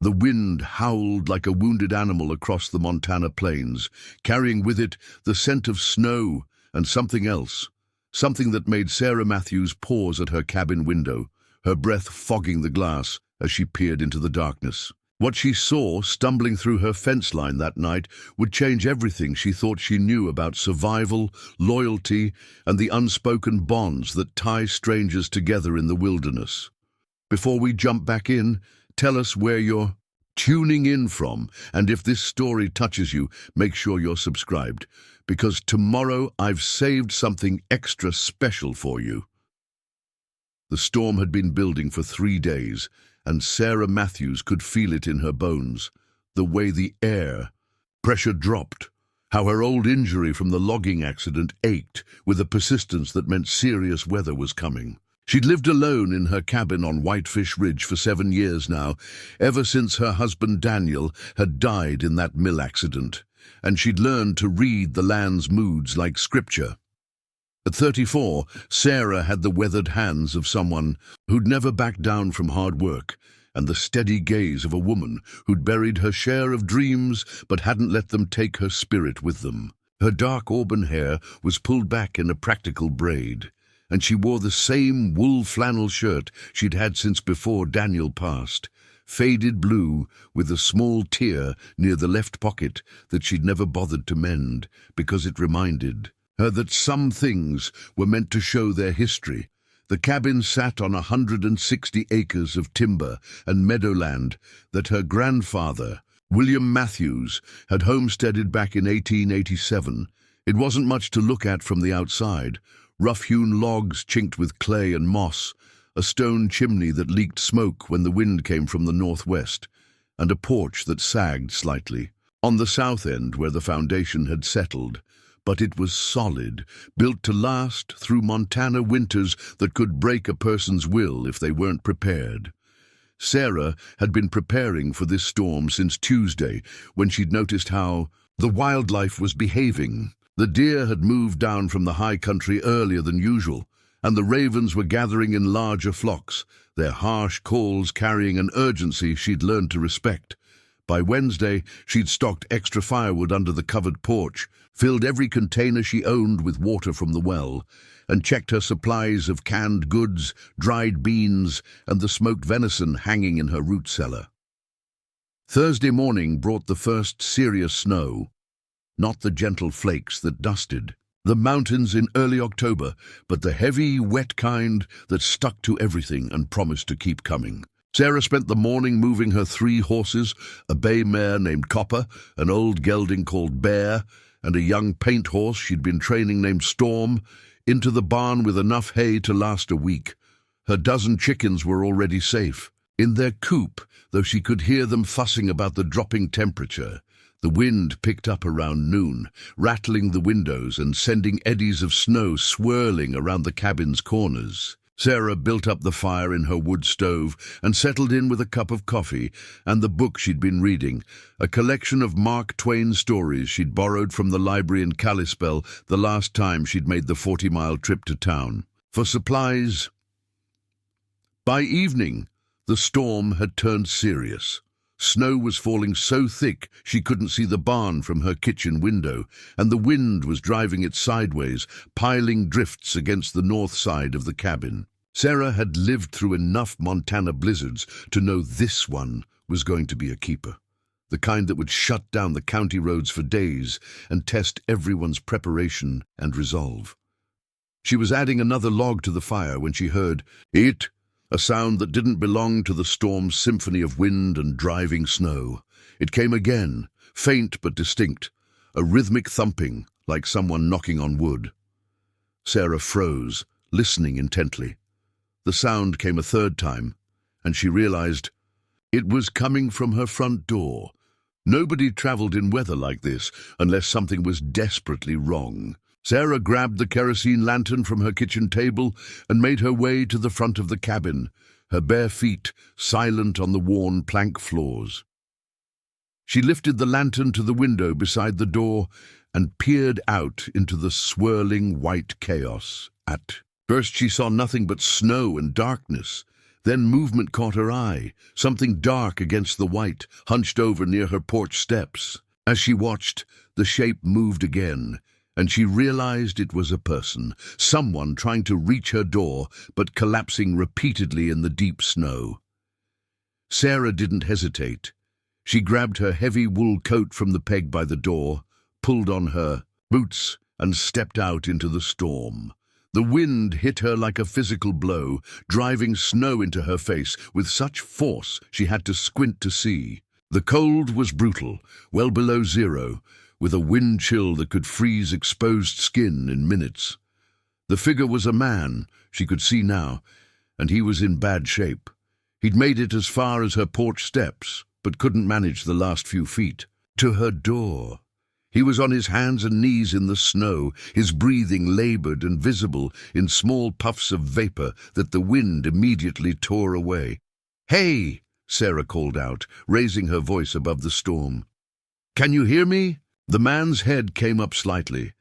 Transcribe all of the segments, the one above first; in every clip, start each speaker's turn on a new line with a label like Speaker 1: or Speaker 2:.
Speaker 1: The wind howled like a wounded animal across the Montana plains, carrying with it the scent of snow and something else, something that made Sarah Matthews pause at her cabin window, her breath fogging the glass as she peered into the darkness. What she saw stumbling through her fence line that night would change everything she thought she knew about survival, loyalty, and the unspoken bonds that tie strangers together in the wilderness. Before we jump back in, tell us where you're tuning in from, and if this story touches you, make sure you're subscribed, because tomorrow I've saved something extra special for you. The storm had been building for 3 days, and Sarah Matthews could feel it in her bones, the way the air pressure dropped, how her old injury from the logging accident ached with a persistence that meant serious weather was coming. She'd lived alone in her cabin on Whitefish Ridge for 7 years now, ever since her husband Daniel had died in that mill accident, and she'd learned to read the land's moods like scripture. At 34, Sarah had the weathered hands of someone who'd never backed down from hard work, and the steady gaze of a woman who'd buried her share of dreams but hadn't let them take her spirit with them. Her dark auburn hair was pulled back in a practical braid, and she wore the same wool flannel shirt she'd had since before Daniel passed, faded blue with a small tear near the left pocket that she'd never bothered to mend because it reminded her that some things were meant to show their history. The cabin sat on 160 acres of timber and meadowland that her grandfather, William Matthews, had homesteaded back in 1887. It wasn't much to look at from the outside. Rough-hewn logs chinked with clay and moss, a stone chimney that leaked smoke when the wind came from the northwest, and a porch that sagged slightly. On the south end, where the foundation had settled, but it was solid, built to last through Montana winters that could break a person's will if they weren't prepared. Sarah had been preparing for this storm since Tuesday, when she'd noticed how the wildlife was behaving. The deer had moved down from the high country earlier than usual, and the ravens were gathering in larger flocks, their harsh calls carrying an urgency she'd learned to respect. By Wednesday, she'd stocked extra firewood under the covered porch, filled every container she owned with water from the well, and checked her supplies of canned goods, dried beans, and the smoked venison hanging in her root cellar. Thursday morning brought the first serious snow, not the gentle flakes that dusted the mountains in early October, but the heavy, wet kind that stuck to everything and promised to keep coming. Sarah spent the morning moving her 3 horses, a bay mare named Copper, an old gelding called Bear, and a young paint horse she'd been training named Storm, into the barn with enough hay to last a week. Her dozen chickens were already safe in their coop, though she could hear them fussing about the dropping temperature. The wind picked up around noon, rattling the windows and sending eddies of snow swirling around the cabin's corners. Sarah built up the fire in her wood stove and settled in with a cup of coffee and the book she'd been reading, a collection of Mark Twain stories she'd borrowed from the library in Kalispell the last time she'd made the 40-mile trip to town. For supplies. By evening, the storm had turned serious. Snow was falling so thick she couldn't see the barn from her kitchen window, and the wind was driving it sideways, piling drifts against the north side of the cabin. Sarah had lived through enough Montana blizzards to know this one was going to be a keeper, the kind that would shut down the county roads for days and test everyone's preparation and resolve. She was adding another log to the fire when she heard it, a sound that didn't belong to the storm's symphony of wind and driving snow. It came again, faint but distinct, a rhythmic thumping, like someone knocking on wood. Sarah froze, listening intently. The sound came a third time, and she realized it was coming from her front door. Nobody traveled in weather like this unless something was desperately wrong. Sarah grabbed the kerosene lantern from her kitchen table and made her way to the front of the cabin, her bare feet silent on the worn plank floors. She lifted the lantern to the window beside the door and peered out into the swirling white chaos. At first she saw nothing but snow and darkness, Then movement caught her eye, something dark against the white, hunched over near her porch steps. As she watched, the shape moved again, and she realized it was a person, someone trying to reach her door, but collapsing repeatedly in the deep snow. Sarah didn't hesitate. She grabbed her heavy wool coat from the peg by the door, pulled on her boots, and stepped out into the storm. The wind hit her like a physical blow, driving snow into her face with such force she had to squint to see. The cold was brutal, well below zero, with a wind chill that could freeze exposed skin in minutes. The figure was a man, she could see now, and he was in bad shape. He'd made it as far as her porch steps, but couldn't manage the last few feet. To her door. He was on his hands and knees in the snow, his breathing labored and visible in small puffs of vapor that the wind immediately tore away. "Hey!" Sarah called out, raising her voice above the storm. "Can you hear me?" The man's head came up slightly,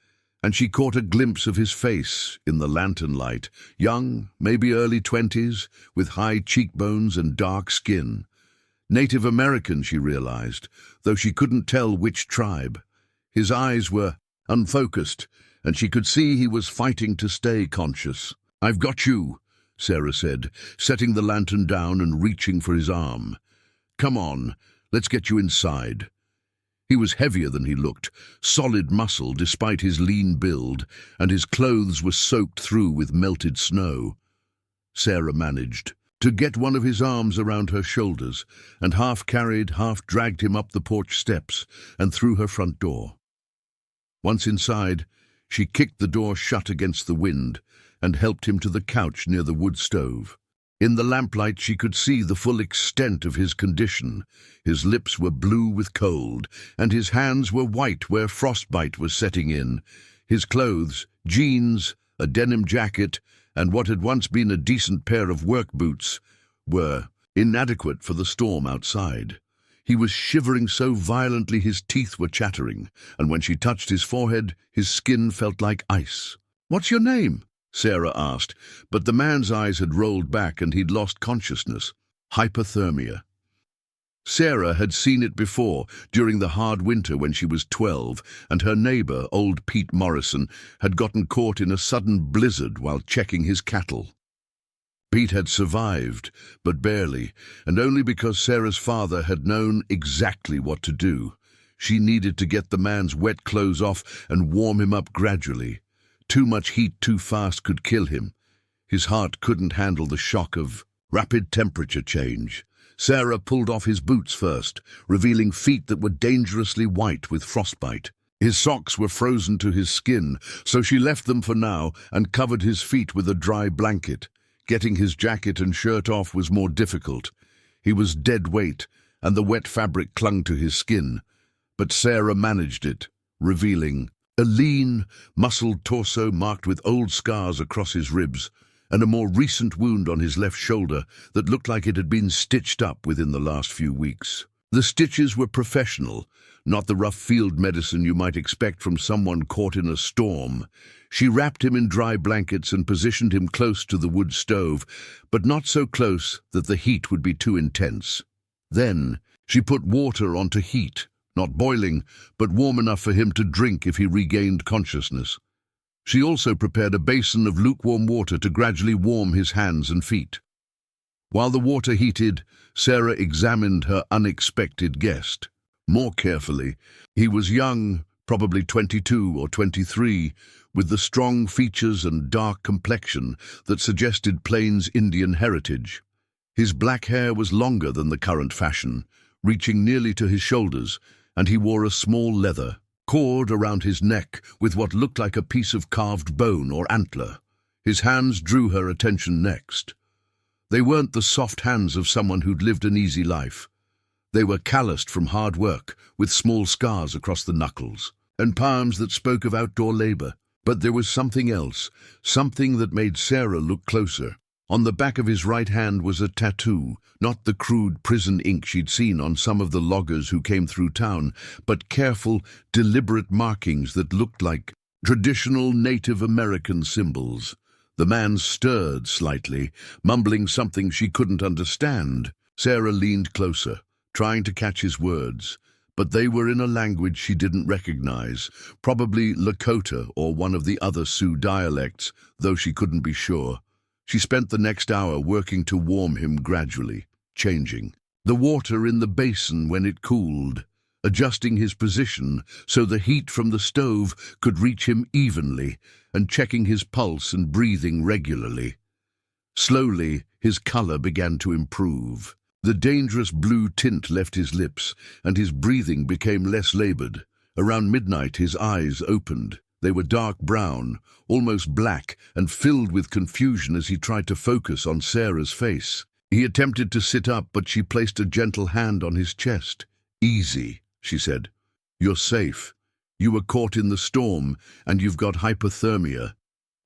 Speaker 1: and she caught a glimpse of his face in the lantern light, young, maybe early 20s, with high cheekbones and dark skin. Native American, she realized, though she couldn't tell which tribe. His eyes were unfocused, and she could see he was fighting to stay conscious. "I've got you," Sarah said, setting the lantern down and reaching for his arm. "Come on, let's get you inside." He was heavier than he looked, solid muscle despite his lean build, and his clothes were soaked through with melted snow. Sarah managed to get one of his arms around her shoulders, and half carried, half dragged him up the porch steps and through her front door. Once inside, she kicked the door shut against the wind and helped him to the couch near the wood stove. In the lamplight she could see the full extent of his condition. His lips were blue with cold, and his hands were white where frostbite was setting in. His clothes, jeans, a denim jacket, and what had once been a decent pair of work boots, were inadequate for the storm outside. He was shivering so violently his teeth were chattering, and when she touched his forehead, his skin felt like ice. "What's your name?" Sarah asked, but the man's eyes had rolled back and he'd lost consciousness. Hypothermia. Sarah had seen it before, during the hard winter when she was 12, and her neighbor, old Pete Morrison, had gotten caught in a sudden blizzard while checking his cattle. Pete had survived, but barely, and only because Sarah's father had known exactly what to do. She needed to get the man's wet clothes off and warm him up gradually. Too much heat too fast could kill him. His heart couldn't handle the shock of rapid temperature change. Sarah pulled off his boots first, revealing feet that were dangerously white with frostbite. His socks were frozen to his skin, so she left them for now and covered his feet with a dry blanket. Getting his jacket and shirt off was more difficult. He was dead weight, and the wet fabric clung to his skin. But Sarah managed it, revealing a lean, muscled torso marked with old scars across his ribs, and a more recent wound on his left shoulder that looked like it had been stitched up within the last few weeks. The stitches were professional, not the rough field medicine you might expect from someone caught in a storm. She wrapped him in dry blankets and positioned him close to the wood stove, but not so close that the heat would be too intense. Then she put water onto heat, not boiling, but warm enough for him to drink if he regained consciousness. She also prepared a basin of lukewarm water to gradually warm his hands and feet. While the water heated, Sarah examined her unexpected guest more carefully. He was young, probably 22 or 23, with the strong features and dark complexion that suggested Plains Indian heritage. His black hair was longer than the current fashion, reaching nearly to his shoulders, and he wore a small leather cord around his neck with what looked like a piece of carved bone or antler. His hands drew her attention next. They weren't the soft hands of someone who'd lived an easy life. They were calloused from hard work, with small scars across the knuckles, and palms that spoke of outdoor labor. But there was something else, something that made Sarah look closer. On the back of his right hand was a tattoo, not the crude prison ink she'd seen on some of the loggers who came through town, but careful, deliberate markings that looked like traditional Native American symbols. The man stirred slightly, mumbling something she couldn't understand. Sarah leaned closer, trying to catch his words, but they were in a language she didn't recognize, probably Lakota or one of the other Sioux dialects, though she couldn't be sure. She spent the next hour working to warm him gradually, changing the water in the basin when it cooled, adjusting his position so the heat from the stove could reach him evenly, and checking his pulse and breathing regularly. Slowly, his color began to improve. The dangerous blue tint left his lips, and his breathing became less labored. Around midnight, his eyes opened. They were dark brown, almost black, and filled with confusion as he tried to focus on Sarah's face. He attempted to sit up, but she placed a gentle hand on his chest. "Easy," she said. "You're safe. You were caught in the storm, and you've got hypothermia.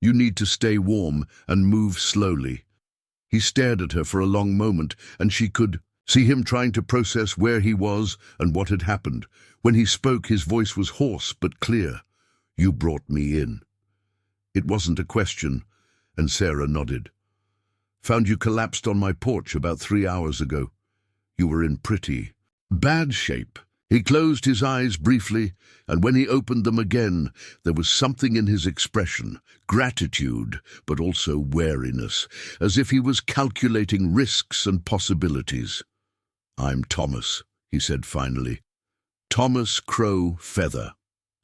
Speaker 1: You need to stay warm and move slowly." He stared at her for a long moment, and she could see him trying to process where he was and what had happened. When he spoke, his voice was hoarse but clear. "You brought me in." It wasn't a question, and Sarah nodded. "Found you collapsed on my porch about 3 hours ago. You were in pretty bad shape." He closed his eyes briefly, and when he opened them again, there was something in his expression, gratitude, but also wariness, as if he was calculating risks and possibilities. "I'm Thomas," he said finally. "Thomas Crow Feather.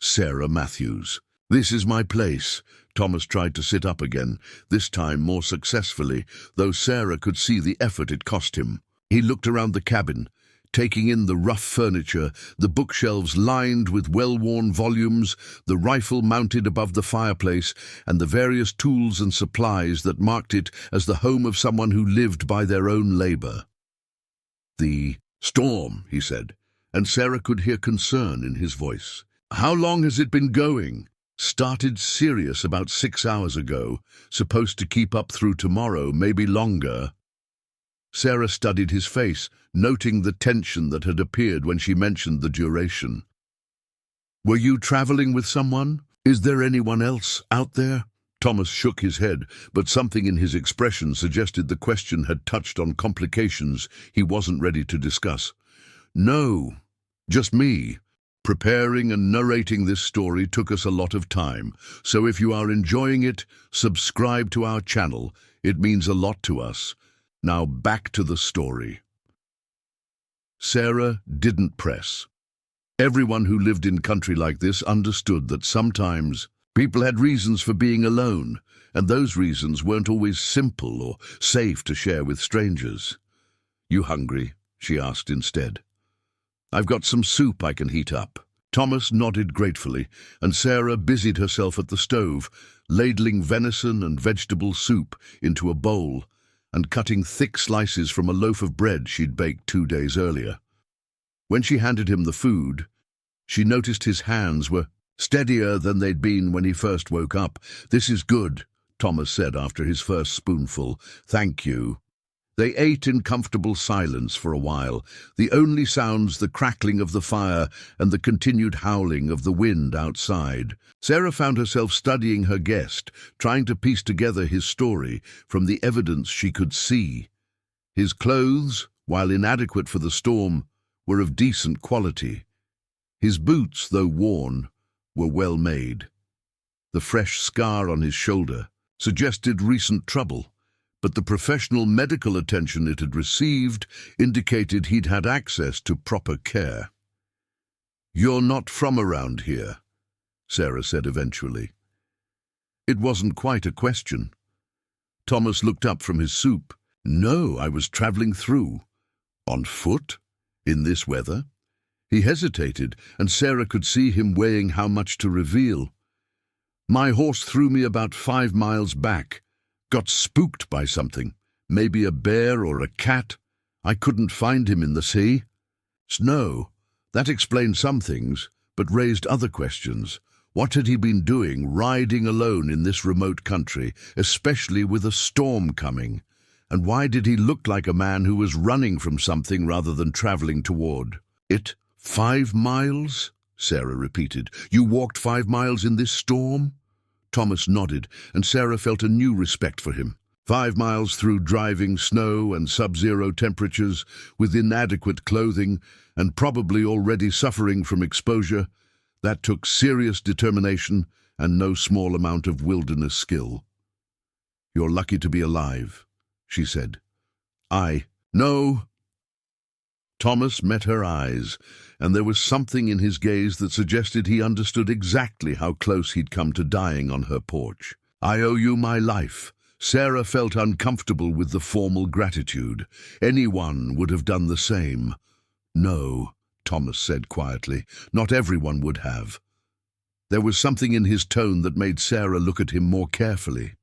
Speaker 1: Sarah Matthews. This is my place." Thomas tried to sit up again, this time more successfully, though Sarah could see the effort it cost him. He looked around the cabin, taking in the rough furniture, the bookshelves lined with well-worn volumes, the rifle mounted above the fireplace, and the various tools and supplies that marked it as the home of someone who lived by their own labor. "The storm," he said, and Sarah could hear concern in his voice. "How long has it been going?" "Started serious about 6 hours ago. Supposed to keep up through tomorrow, maybe longer." Sarah studied his face, noting the tension that had appeared when she mentioned the duration. "Were you traveling with someone? Is there anyone else out there?" Thomas shook his head, but something in his expression suggested the question had touched on complications he wasn't ready to discuss. "No, just me. Preparing and narrating this story took us a lot of time, so if you are enjoying it, subscribe to our channel. It means a lot to us. Now back to the story." Sarah didn't press. Everyone who lived in country like this understood that sometimes people had reasons for being alone, and those reasons weren't always simple or safe to share with strangers. "You hungry?" she asked instead. "I've got some soup I can heat up." Thomas nodded gratefully, and Sarah busied herself at the stove, ladling venison and vegetable soup into a bowl and cutting thick slices from a loaf of bread she'd baked 2 days earlier. When she handed him the food, she noticed his hands were steadier than they'd been when he first woke up. "This is good," Thomas said after his first spoonful. "Thank you." They ate in comfortable silence for a while, the only sounds the crackling of the fire and the continued howling of the wind outside. Sarah found herself studying her guest, trying to piece together his story from the evidence she could see. His clothes, while inadequate for the storm, were of decent quality. His boots, though worn, were well made. The fresh scar on his shoulder suggested recent trouble, but the professional medical attention it had received indicated he'd had access to proper care. "You're not from around here," Sarah said eventually. It wasn't quite a question. Thomas looked up from his soup. "No, I was traveling through." "On foot? In this weather?" He hesitated, and Sarah could see him weighing how much to reveal. "My horse threw me about 5 miles back. Got spooked by something. Maybe a bear or a cat. I couldn't find him in the sea." Snow. That explained some things, but raised other questions. What had he been doing, riding alone in this remote country, especially with a storm coming? And why did he look like a man who was running from something rather than traveling toward it? 5 miles? Sarah repeated. "You walked 5 miles in this storm?" Thomas nodded, and Sarah felt a new respect for him. 5 miles through driving snow and sub-zero temperatures, with inadequate clothing, and probably already suffering from exposure, that took serious determination and no small amount of wilderness skill. "You're lucky to be alive," she said. "No." Thomas met her eyes, and there was something in his gaze that suggested he understood exactly how close he'd come to dying on her porch. "I owe you my life." Sarah felt uncomfortable with the formal gratitude. Anyone would have done the same. "No," Thomas said quietly. "Not everyone would have." There was something in his tone that made Sarah look at him more carefully.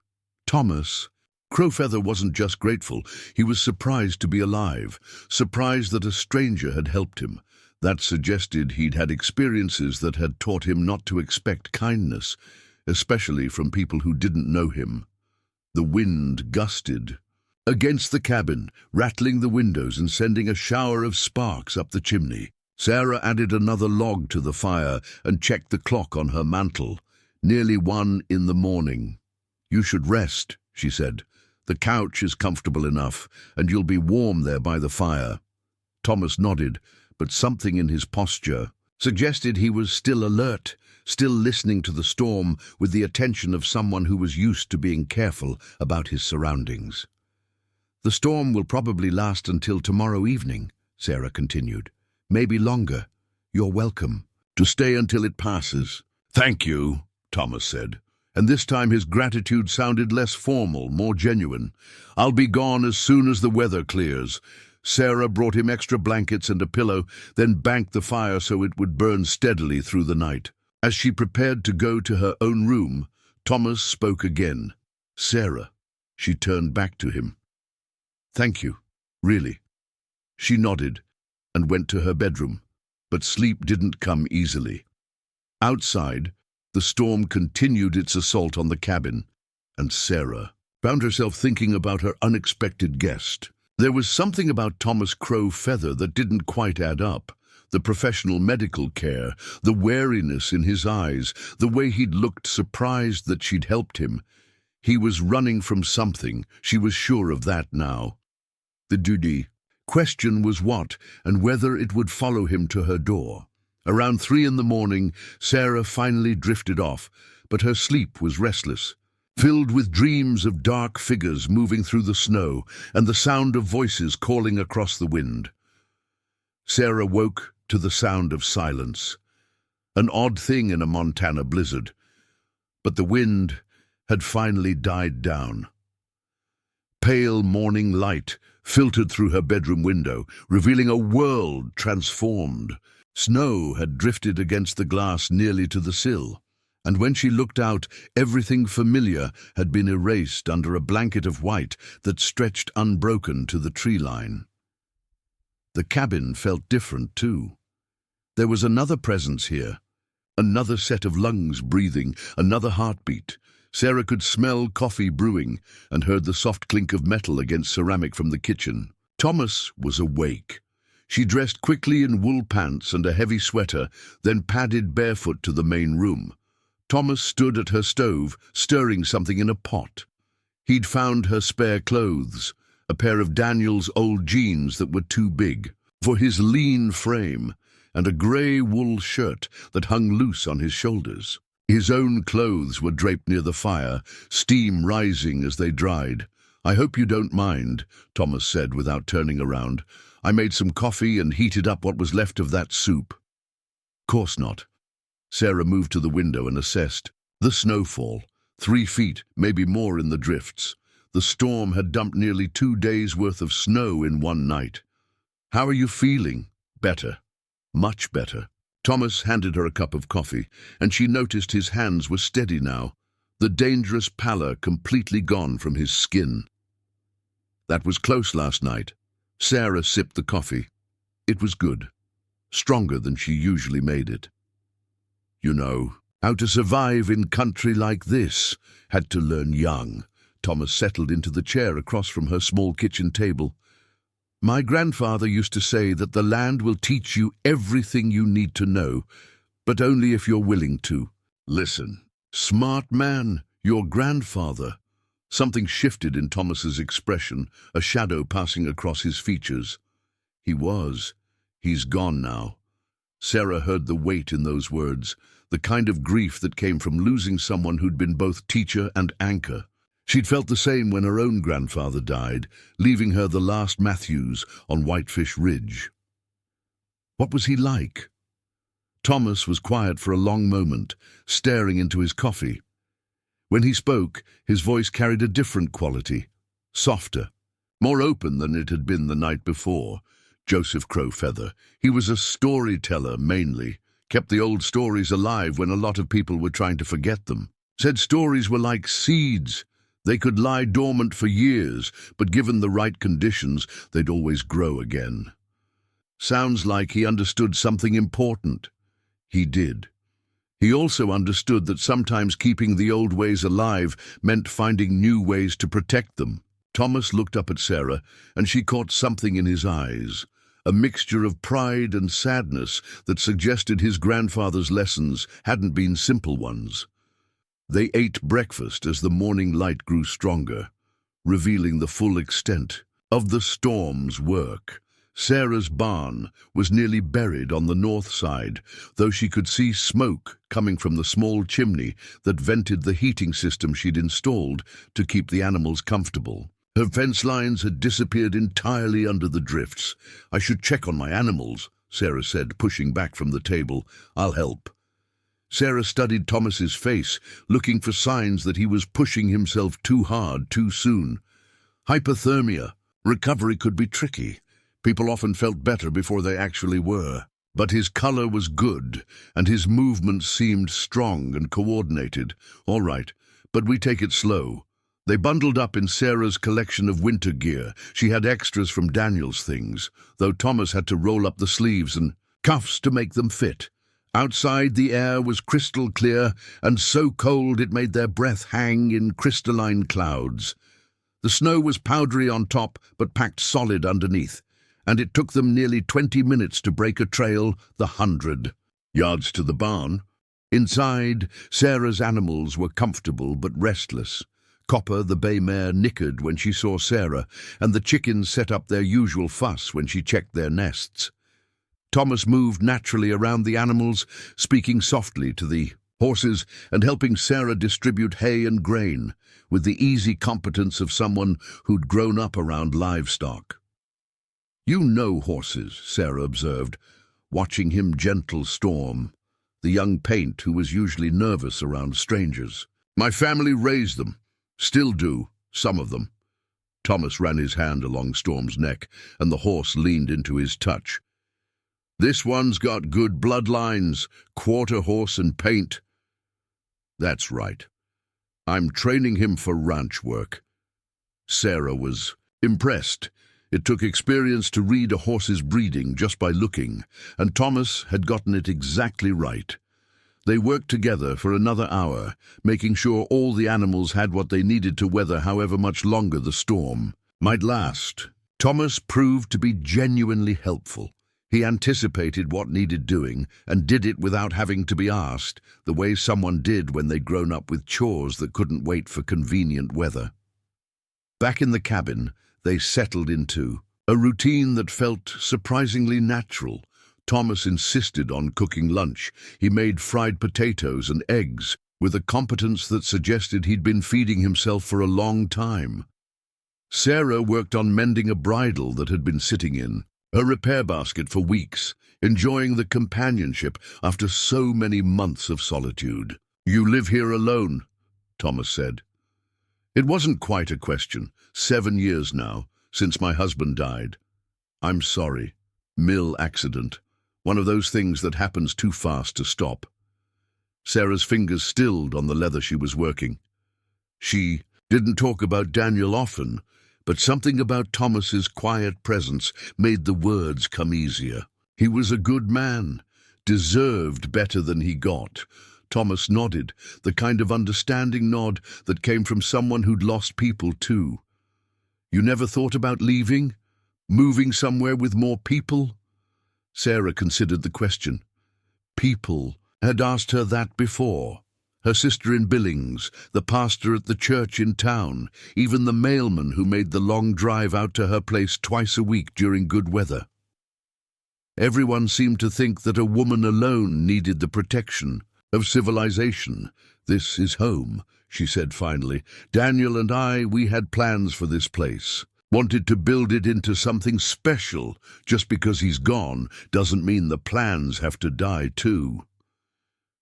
Speaker 1: "Thomas." Crowfeather wasn't just grateful, he was surprised to be alive, surprised that a stranger had helped him. That suggested he'd had experiences that had taught him not to expect kindness, especially from people who didn't know him. The wind gusted against the cabin, rattling the windows and sending a shower of sparks up the chimney. Sarah added another log to the fire and checked the clock on her mantel. Nearly 1 in the morning. "You should rest," she said. "The couch is comfortable enough, and you'll be warm there by the fire." Thomas nodded, but something in his posture suggested he was still alert, still listening to the storm with the attention of someone who was used to being careful about his surroundings. "The storm will probably last until tomorrow evening," Sarah continued. "Maybe longer. You're welcome to stay until it passes." "Thank you," Thomas said, and this time his gratitude sounded less formal, more genuine. "I'll be gone as soon as the weather clears." Sarah brought him extra blankets and a pillow, then banked the fire so it would burn steadily through the night. As she prepared to go to her own room, Thomas spoke again. "Sarah." She turned back to him. "Thank you, really." She nodded and went to her bedroom, but sleep didn't come easily. Outside, the storm continued its assault on the cabin, and Sarah found herself thinking about her unexpected guest. There was something about Thomas Crowfeather that didn't quite add up. The professional medical care, the wariness in his eyes, the way he'd looked surprised that she'd helped him. He was running from something, she was sure of that now. The duty question was what, and whether it would follow him to her door. Around 3 in the morning, Sarah finally drifted off, but her sleep was restless, filled with dreams of dark figures moving through the snow and the sound of voices calling across the wind. Sarah woke to the sound of silence, an odd thing in a Montana blizzard, but the wind had finally died down. Pale morning light filtered through her bedroom window, revealing a world transformed. Snow had drifted against the glass nearly to the sill, and when she looked out, everything familiar had been erased under a blanket of white that stretched unbroken to the tree line. The cabin felt different, too. There was another presence here, another set of lungs breathing, another heartbeat. Sarah could smell coffee brewing and heard the soft clink of metal against ceramic from the kitchen. Thomas was awake. She dressed quickly in wool pants and a heavy sweater, then padded barefoot to the main room. Thomas stood at her stove, stirring something in a pot. He'd found her spare clothes, a pair of Daniel's old jeans that were too big for his lean frame, and a grey wool shirt that hung loose on his shoulders. His own clothes were draped near the fire, steam rising as they dried. "I hope you don't mind," Thomas said without turning around. "I made some coffee and heated up what was left of that soup." "Course not." Sarah moved to the window and assessed the snowfall, 3 feet, maybe more in the drifts. The storm had dumped nearly 2 days' worth of snow in one night. "How are you feeling?" "Better. Much better." Thomas handed her a cup of coffee, and she noticed his hands were steady now, the dangerous pallor completely gone from his skin. "That was close last night." Sarah sipped the coffee. It was good, stronger than she usually made it. "You know, how to survive in country like this. Had to learn young." Thomas settled into the chair across from her small kitchen table. "My grandfather used to say that the land will teach you everything you need to know, but only if you're willing to." "Listen," Smart man, your grandfather. Something shifted in Thomas's expression, a shadow passing across his features. He was. He's gone now. Sarah heard the weight in those words, the kind of grief that came from losing someone who'd been both teacher and anchor. She'd felt the same when her own grandfather died, leaving her the last Matthews on Whitefish Ridge. What was he like? Thomas was quiet for a long moment, staring into his coffee. When he spoke, his voice carried a different quality, softer, more open than it had been the night before. Joseph Crowfeather. He was a storyteller mainly, kept the old stories alive when a lot of people were trying to forget them. Said stories were like seeds. They could lie dormant for years, but given the right conditions, they'd always grow again. Sounds like he understood something important. He did. He also understood that sometimes keeping the old ways alive meant finding new ways to protect them. Thomas looked up at Sarah, and she caught something in his eyes, a mixture of pride and sadness that suggested his grandfather's lessons hadn't been simple ones. They ate breakfast as the morning light grew stronger, revealing the full extent of the storm's work. Sarah's barn was nearly buried on the north side, though she could see smoke coming from the small chimney that vented the heating system she'd installed to keep the animals comfortable. Her fence lines had disappeared entirely under the drifts. "I should check on my animals," Sarah said, pushing back from the table. "I'll help." Sarah studied Thomas's face, looking for signs that he was pushing himself too hard, too soon. Hypothermia. Recovery could be tricky. People often felt better before they actually were. But his color was good, and his movements seemed strong and coordinated. "All right, but we take it slow." They bundled up in Sarah's collection of winter gear. She had extras from Daniel's things, though Thomas had to roll up the sleeves and cuffs to make them fit. Outside, the air was crystal clear and so cold it made their breath hang in crystalline clouds. The snow was powdery on top but packed solid underneath, and it took them nearly 20 minutes to break a trail 100 yards to the barn. Inside, Sarah's animals were comfortable but restless. Copper, the bay mare, nickered when she saw Sarah, and the chickens set up their usual fuss when she checked their nests. Thomas moved naturally around the animals, speaking softly to the horses and helping Sarah distribute hay and grain, with the easy competence of someone who'd grown up around livestock. "You know horses," Sarah observed, watching him gentle storm, the young paint who was usually nervous around strangers. "My family raised them. Still do, some of them." Thomas ran his hand along Storm's neck, and the horse leaned into his touch. "This one's got good bloodlines, quarter horse and paint." "That's right. I'm training him for ranch work." Sarah was impressed. It took experience to read a horse's breeding just by looking, and Thomas had gotten it exactly right. They worked together for another hour, making sure all the animals had what they needed to weather however much longer the storm might last. Thomas proved to be genuinely helpful. He anticipated what needed doing and did it without having to be asked, the way someone did when they'd grown up with chores that couldn't wait for convenient weather. Back in the cabin, they settled into a routine that felt surprisingly natural. Thomas insisted on cooking lunch. He made fried potatoes and eggs with a competence that suggested he'd been feeding himself for a long time. Sarah worked on mending a bridle that had been sitting in her repair basket for weeks, enjoying the companionship after so many months of solitude. "You live here alone," Thomas said. "It wasn't quite a question. 7 years now, since my husband died. I'm sorry. Mill accident. One of those things that happens too fast to stop." Sarah's fingers stilled on the leather she was working. She didn't talk about Daniel often, but something about Thomas's quiet presence made the words come easier. He was a good man, deserved better than he got. Thomas nodded, the kind of understanding nod that came from someone who'd lost people too. "You never thought about leaving? Moving somewhere with more people?" Sarah considered the question. People had asked her that before, Her sister in Billings, the pastor at the church in town, even the mailman who made the long drive out to her place twice a week during good weather. Everyone seemed to think that a woman alone needed the protection of civilization. "This is home," she said finally. "Daniel and I, we had plans for this place. Wanted to build it into something special. Just because he's gone doesn't mean the plans have to die too."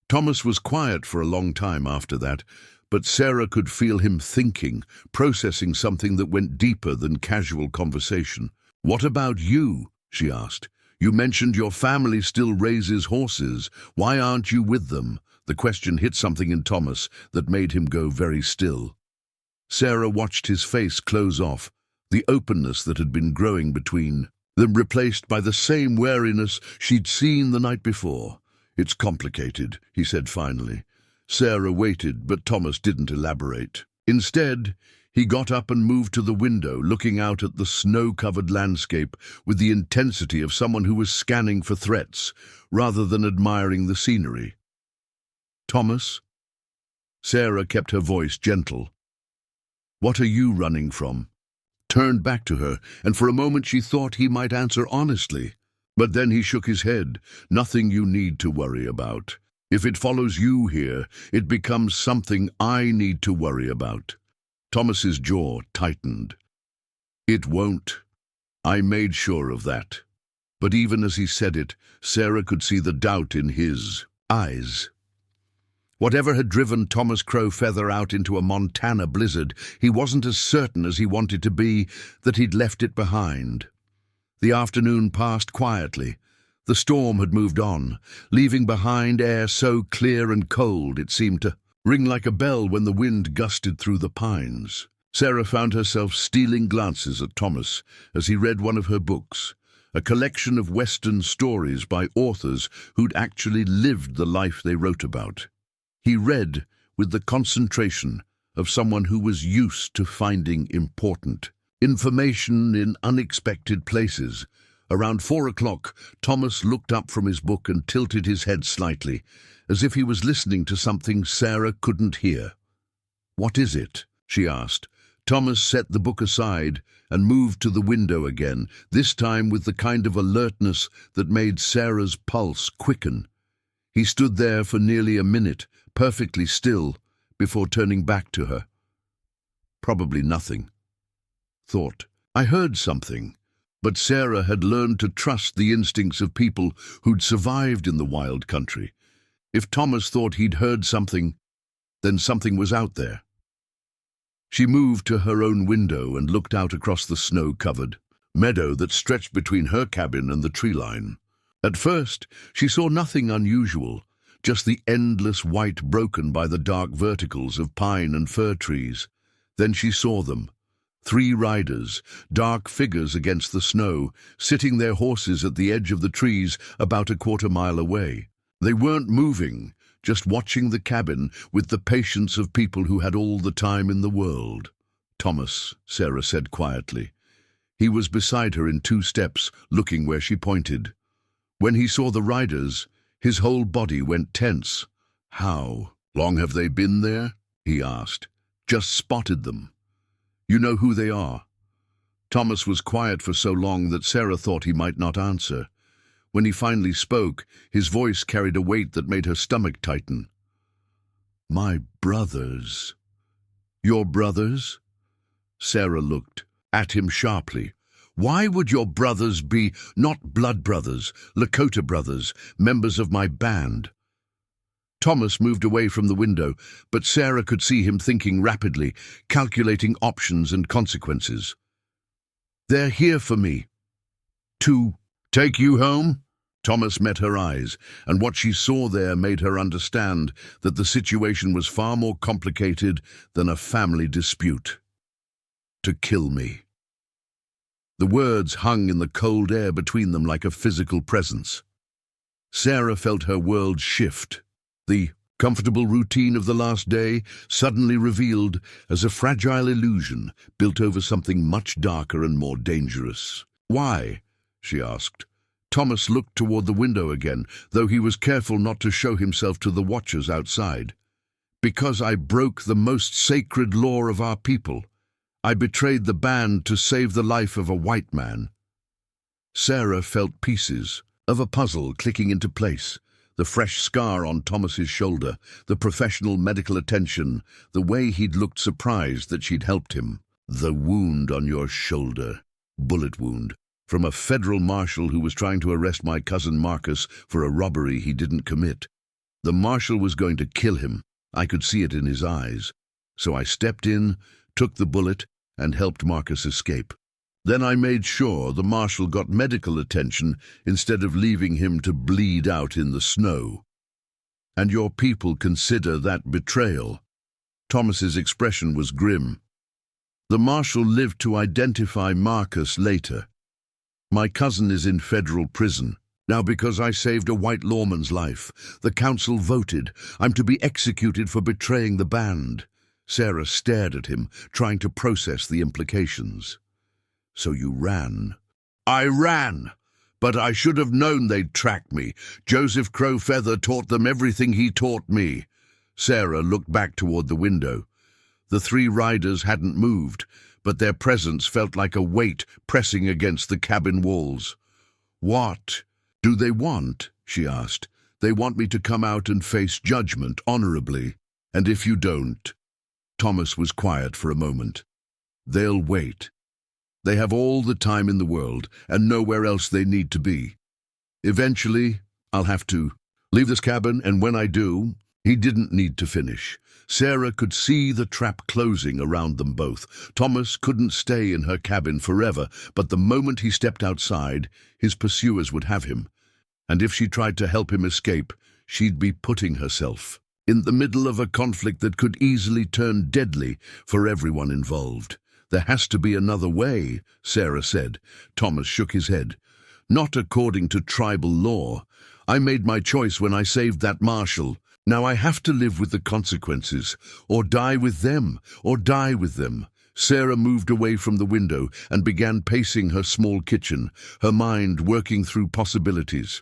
Speaker 1: Thomas was quiet for a long time after that, but Sarah could feel him thinking, processing something that went deeper than casual conversation. "What about you?" she asked. "You mentioned your family still raises horses. Why aren't you with them?" The question hit something in Thomas that made him go very still. Sarah watched his face close off, the openness that had been growing between them replaced by the same wariness she'd seen the night before. "It's complicated," he said finally. Sarah waited, but Thomas didn't elaborate. Instead, he got up and moved to the window, looking out at the snow-covered landscape with the intensity of someone who was scanning for threats, rather than admiring the scenery. "Thomas?" Sarah kept her voice gentle. "What are you running from?" Turned back to her, and for a moment she thought he might answer honestly. But then he shook his head. "Nothing you need to worry about. If it follows you here, it becomes something I need to worry about." Thomas's jaw tightened. "It won't. I made sure of that." But even as he said it, Sarah could see the doubt in his eyes. Whatever had driven Thomas Crowfeather out into a Montana blizzard, he wasn't as certain as he wanted to be that he'd left it behind. The afternoon passed quietly. The storm had moved on, leaving behind air so clear and cold it seemed to ring like a bell when the wind gusted through the pines. Sarah found herself stealing glances at Thomas as he read one of her books, a collection of Western stories by authors who'd actually lived the life they wrote about. He read with the concentration of someone who was used to finding important information in unexpected places. Around 4 o'clock, Thomas looked up from his book and tilted his head slightly, as if he was listening to something Sarah couldn't hear. "What is it?" she asked. Thomas set the book aside and moved to the window again, this time with the kind of alertness that made Sarah's pulse quicken. He stood there for nearly a minute, perfectly still, before turning back to her. "Probably nothing." Thought, "I heard something." But Sarah had learned to trust the instincts of people who'd survived in the wild country. If Thomas thought he'd heard something, then something was out there. She moved to her own window and looked out across the snow-covered meadow that stretched between her cabin and the tree line. At first, she saw nothing unusual, just the endless white broken by the dark verticals of pine and fir trees. Then she saw them. 3 riders, dark figures against the snow, sitting their horses at the edge of the trees about a quarter-mile away. They weren't moving, just watching the cabin with the patience of people who had all the time in the world. "Thomas," Sarah said quietly. He was beside her in 2 steps, looking where she pointed. When he saw the riders, his whole body went tense. "How long have they been there?" he asked. "Just spotted them." "You know who they are?" Thomas was quiet for so long that Sarah thought he might not answer. When he finally spoke, his voice carried a weight that made her stomach tighten. "My brothers." "Your brothers?" Sarah looked at him sharply. "Why would your brothers be not blood brothers, Lakota brothers, members of my band?" Thomas moved away from the window, but Sarah could see him thinking rapidly, calculating options and consequences. "They're here for me." "To take you home?" Thomas met her eyes, and what she saw there made her understand that the situation was far more complicated than a family dispute. "To kill me." The words hung in the cold air between them like a physical presence. Sarah felt her world shift. The comfortable routine of the last day suddenly revealed as a fragile illusion built over something much darker and more dangerous. "Why?" she asked. Thomas looked toward the window again, though he was careful not to show himself to the watchers outside. Because I broke the most sacred law of our people. I betrayed the band to save the life of a white man. Sarah felt pieces of a puzzle clicking into place. The fresh scar on Thomas's shoulder, the professional medical attention, the way he'd looked surprised that she'd helped him. The wound on your shoulder. Bullet wound. From a federal marshal who was trying to arrest my cousin Marcus for a robbery he didn't commit. The marshal was going to kill him. I could see it in his eyes. So I stepped in, took the bullet, and helped Marcus escape. Then I made sure the marshal got medical attention instead of leaving him to bleed out in the snow. And your people consider that betrayal. Thomas's expression was grim. The marshal lived to identify Marcus later. My cousin is in federal prison. Now, because I saved a white lawman's life, the council voted I'm to be executed for betraying the band. Sarah stared at him, trying to process the implications. So you ran? I ran, but I should have known they'd track me. Joseph Crowfeather taught them everything he taught me. Sarah looked back toward the window. The three riders hadn't moved, but their presence felt like a weight pressing against the cabin walls. What do they want? She asked. They want me to come out and face judgment honorably. And if you don't? Thomas was quiet for a moment. They'll wait. They have all the time in the world and nowhere else they need to be. Eventually, I'll have to leave this cabin, and when I do, he didn't need to finish. Sarah could see the trap closing around them both. Thomas couldn't stay in her cabin forever, but the moment he stepped outside, his pursuers would have him. And if she tried to help him escape, she'd be putting herself in the middle of a conflict that could easily turn deadly for everyone involved. There has to be another way, Sarah said. Thomas shook his head. Not according to tribal law. I made my choice when I saved that marshal. Now I have to live with the consequences, or die with them, or die with them. Sarah moved away from the window and began pacing her small kitchen, her mind working through possibilities.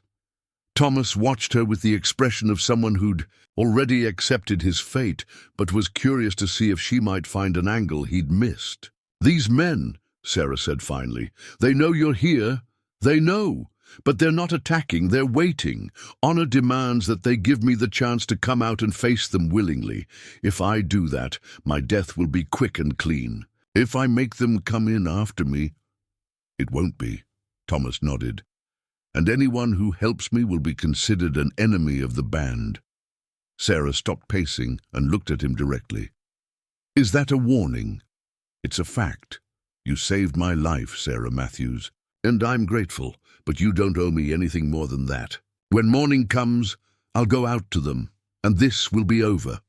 Speaker 1: Thomas watched her with the expression of someone who'd already accepted his fate, but was curious to see if she might find an angle he'd missed. These men, Sarah said finally, they know you're here. They know. But they're not attacking, they're waiting. Honor demands that they give me the chance to come out and face them willingly. If I do that, my death will be quick and clean. If I make them come in after me, it won't be. Thomas nodded. And anyone who helps me will be considered an enemy of the band. Sarah stopped pacing and looked at him directly. Is that a warning? It's a fact. You saved my life, Sarah Matthews. And I'm grateful, but you don't owe me anything more than that. When morning comes, I'll go out to them, and this will be over.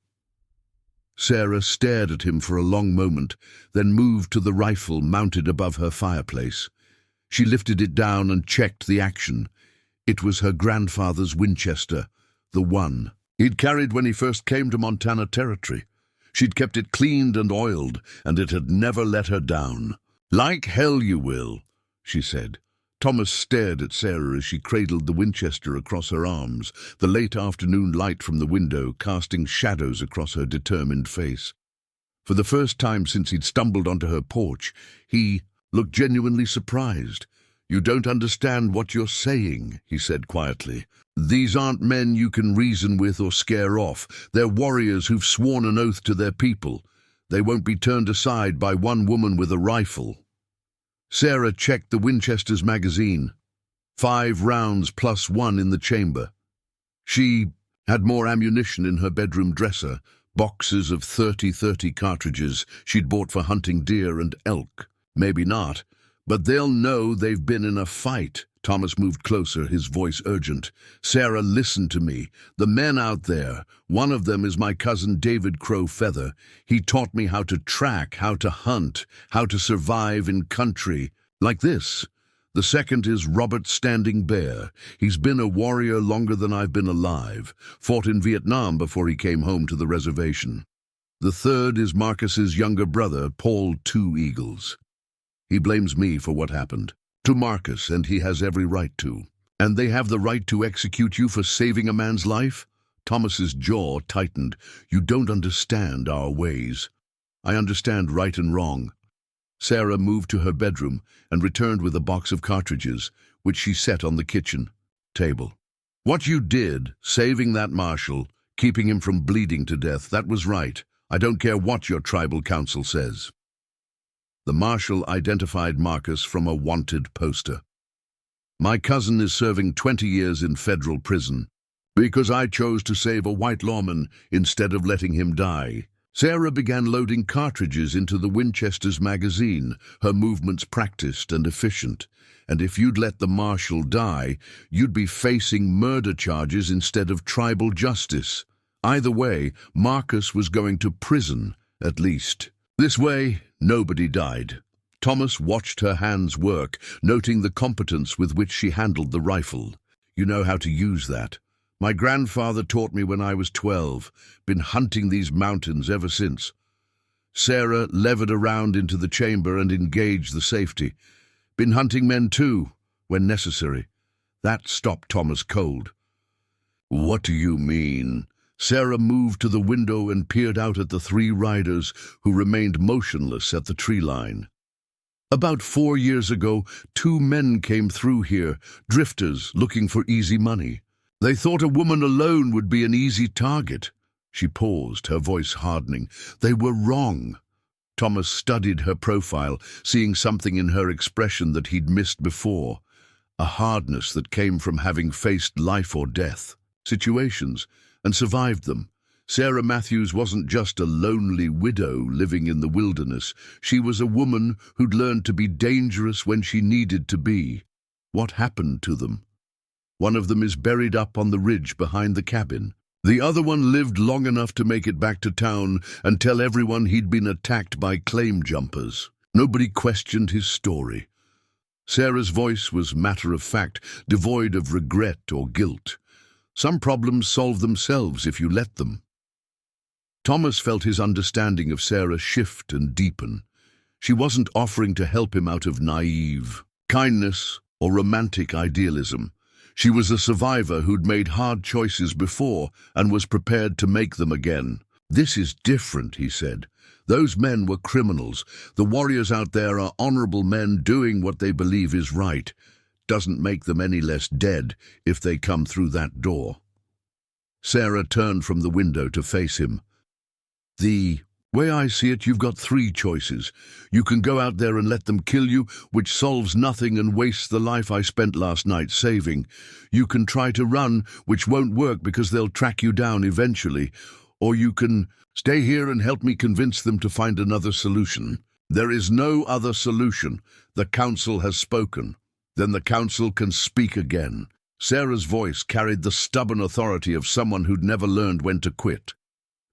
Speaker 1: Sarah stared at him for a long moment, then moved to the rifle mounted above her fireplace. She lifted it down and checked the action. It was her grandfather's Winchester, the one he'd carried when he first came to Montana Territory. She'd kept it cleaned and oiled, and it had never let her down. Like hell you will, she said. Thomas stared at Sarah as she cradled the Winchester across her arms, the late afternoon light from the window casting shadows across her determined face. For the first time since he'd stumbled onto her porch, he looked genuinely surprised. You don't understand what you're saying, he said quietly. These aren't men you can reason with or scare off. They're warriors who've sworn an oath to their people. They won't be turned aside by one woman with a rifle. Sarah checked the Winchester's magazine. 5 rounds plus 1 in the chamber. She had more ammunition in her bedroom dresser, boxes of 30-30 cartridges she'd bought for hunting deer and elk. Maybe not, but they'll know they've been in a fight. Thomas moved closer, his voice urgent. Sarah, listen to me. The men out there, one of them is my cousin David Crowfeather. He taught me how to track, how to hunt, how to survive in country like this. The second is Robert Standing Bear. He's been a warrior longer than I've been alive, fought in Vietnam before he came home to the reservation. The third is Marcus's younger brother, Paul Two Eagles. He blames me for what happened. To Marcus, and he has every right to. And they have the right to execute you for saving a man's life? Thomas's jaw tightened. "You don't understand our ways." "I understand right and wrong." Sarah moved to her bedroom and returned with a box of cartridges, which she set on the kitchen table. "What you did, saving that marshal, keeping him from bleeding to death, that was right. I don't care what your tribal council says." The marshal identified Marcus from a wanted poster. "My cousin is serving 20 years in federal prison because I chose to save a white lawman instead of letting him die." Sarah began loading cartridges into the Winchester's magazine, her movements practiced and efficient. "And if you'd let the marshal die, you'd be facing murder charges instead of tribal justice. Either way, Marcus was going to prison, at least. This way, nobody died." Thomas watched her hands work, noting the competence with which she handled the rifle. "You know how to use that. My grandfather taught me when I was 12. Been hunting these mountains ever since." Sarah levered around into the chamber and engaged the safety. "Been hunting men too, when necessary." That stopped Thomas cold. "What do you mean?" Sarah moved to the window and peered out at the 3 riders who remained motionless at the tree line. "About 4 years ago, 2 men came through here, drifters looking for easy money. They thought a woman alone would be an easy target." She paused, her voice hardening. "They were wrong." Thomas studied her profile, seeing something in her expression that he'd missed before, a hardness that came from having faced life or death situations and survived them. Sarah Matthews wasn't just a lonely widow living in the wilderness. She was a woman who'd learned to be dangerous when she needed to be. What happened to them? "One of them is buried up on the ridge behind the cabin. The other one lived long enough to make it back to town and tell everyone he'd been attacked by claim jumpers. Nobody questioned his story." Sarah's voice was matter-of-fact, devoid of regret or guilt. "Some problems solve themselves if you let them." Thomas felt his understanding of Sarah shift and deepen. She wasn't offering to help him out of naive kindness or romantic idealism. She was a survivor who'd made hard choices before and was prepared to make them again. "This is different," he said. "Those men were criminals. The warriors out there are honorable men doing what they believe is right. Doesn't make them any less dead if they come through that door." Sarah turned from the window to face him. "The way I see it, you've got 3 choices. You can go out there and let them kill you, which solves nothing and wastes the life I spent last night saving. You can try to run, which won't work because they'll track you down eventually. Or you can stay here and help me convince them to find another solution." "There is no other solution. The council has spoken." "Then the council can speak again." Sarah's voice carried the stubborn authority of someone who'd never learned when to quit.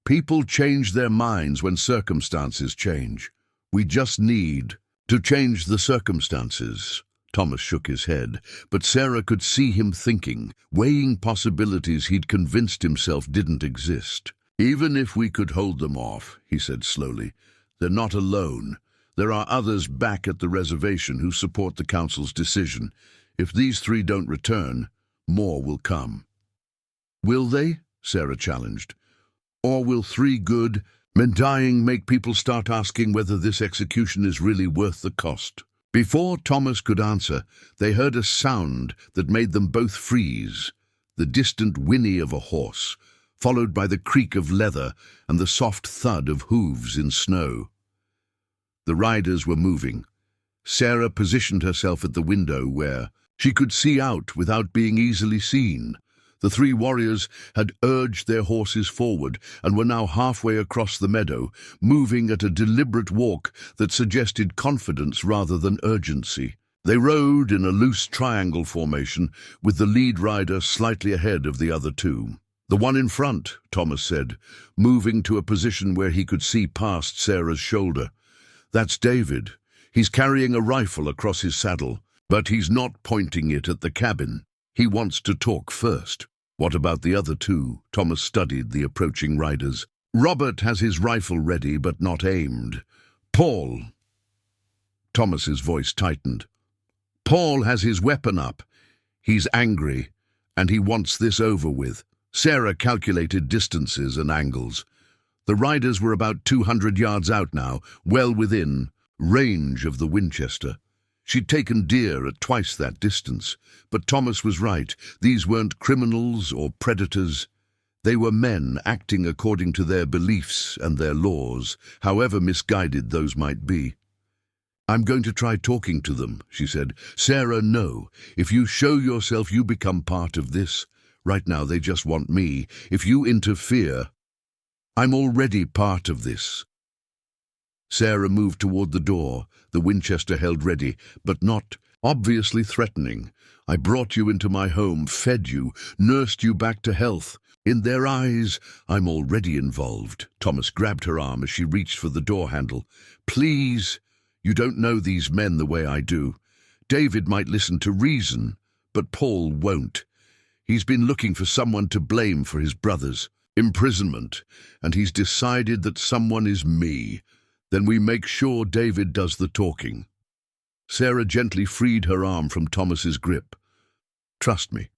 Speaker 1: "People change their minds when circumstances change. We just need to change the circumstances." Thomas shook his head, but Sarah could see him thinking, weighing possibilities he'd convinced himself didn't exist. "Even if we could hold them off," he said slowly, "they're not alone. There are others back at the reservation who support the council's decision. If these 3 don't return, more will come." "Will they?" Sarah challenged. "Or will 3 good men dying make people start asking whether this execution is really worth the cost?" Before Thomas could answer, they heard a sound that made them both freeze, the distant whinny of a horse, followed by the creak of leather and the soft thud of hooves in snow. The riders were moving. Sarah positioned herself at the window where she could see out without being easily seen. The 3 warriors had urged their horses forward and were now halfway across the meadow, moving at a deliberate walk that suggested confidence rather than urgency. They rode in a loose triangle formation, with the lead rider slightly ahead of the other 2. "The one in front," Thomas said, moving to a position where he could see past Sarah's shoulder. "That's David. He's carrying a rifle across his saddle, but he's not pointing it at the cabin. He wants to talk first." "What about the other 2? Thomas studied the approaching riders. "Robert has his rifle ready but not aimed. Paul—" Thomas's voice tightened. "Paul has his weapon up. He's angry, and he wants this over with." Sarah calculated distances and angles. The riders were about 200 yards out now, well within range of the Winchester. She'd taken deer at twice that distance, but Thomas was right. These weren't criminals or predators. They were men acting according to their beliefs and their laws, however misguided those might be. "I'm going to try talking to them," she said. "Sarah, no. If you show yourself, you become part of this. Right now, they just want me. If you interfere, I'm already part of this." Sarah moved toward the door, the Winchester held ready, but not obviously threatening. "I brought you into my home, fed you, nursed you back to health. In their eyes, I'm already involved." Thomas grabbed her arm as she reached for the door handle. "Please, you don't know these men the way I do. David might listen to reason, but Paul won't. He's been looking for someone to blame for his brother's imprisonment, and he's decided that someone is me. Then we make sure David does the talking." Sarah gently freed her arm from Thomas's grip. "Trust me.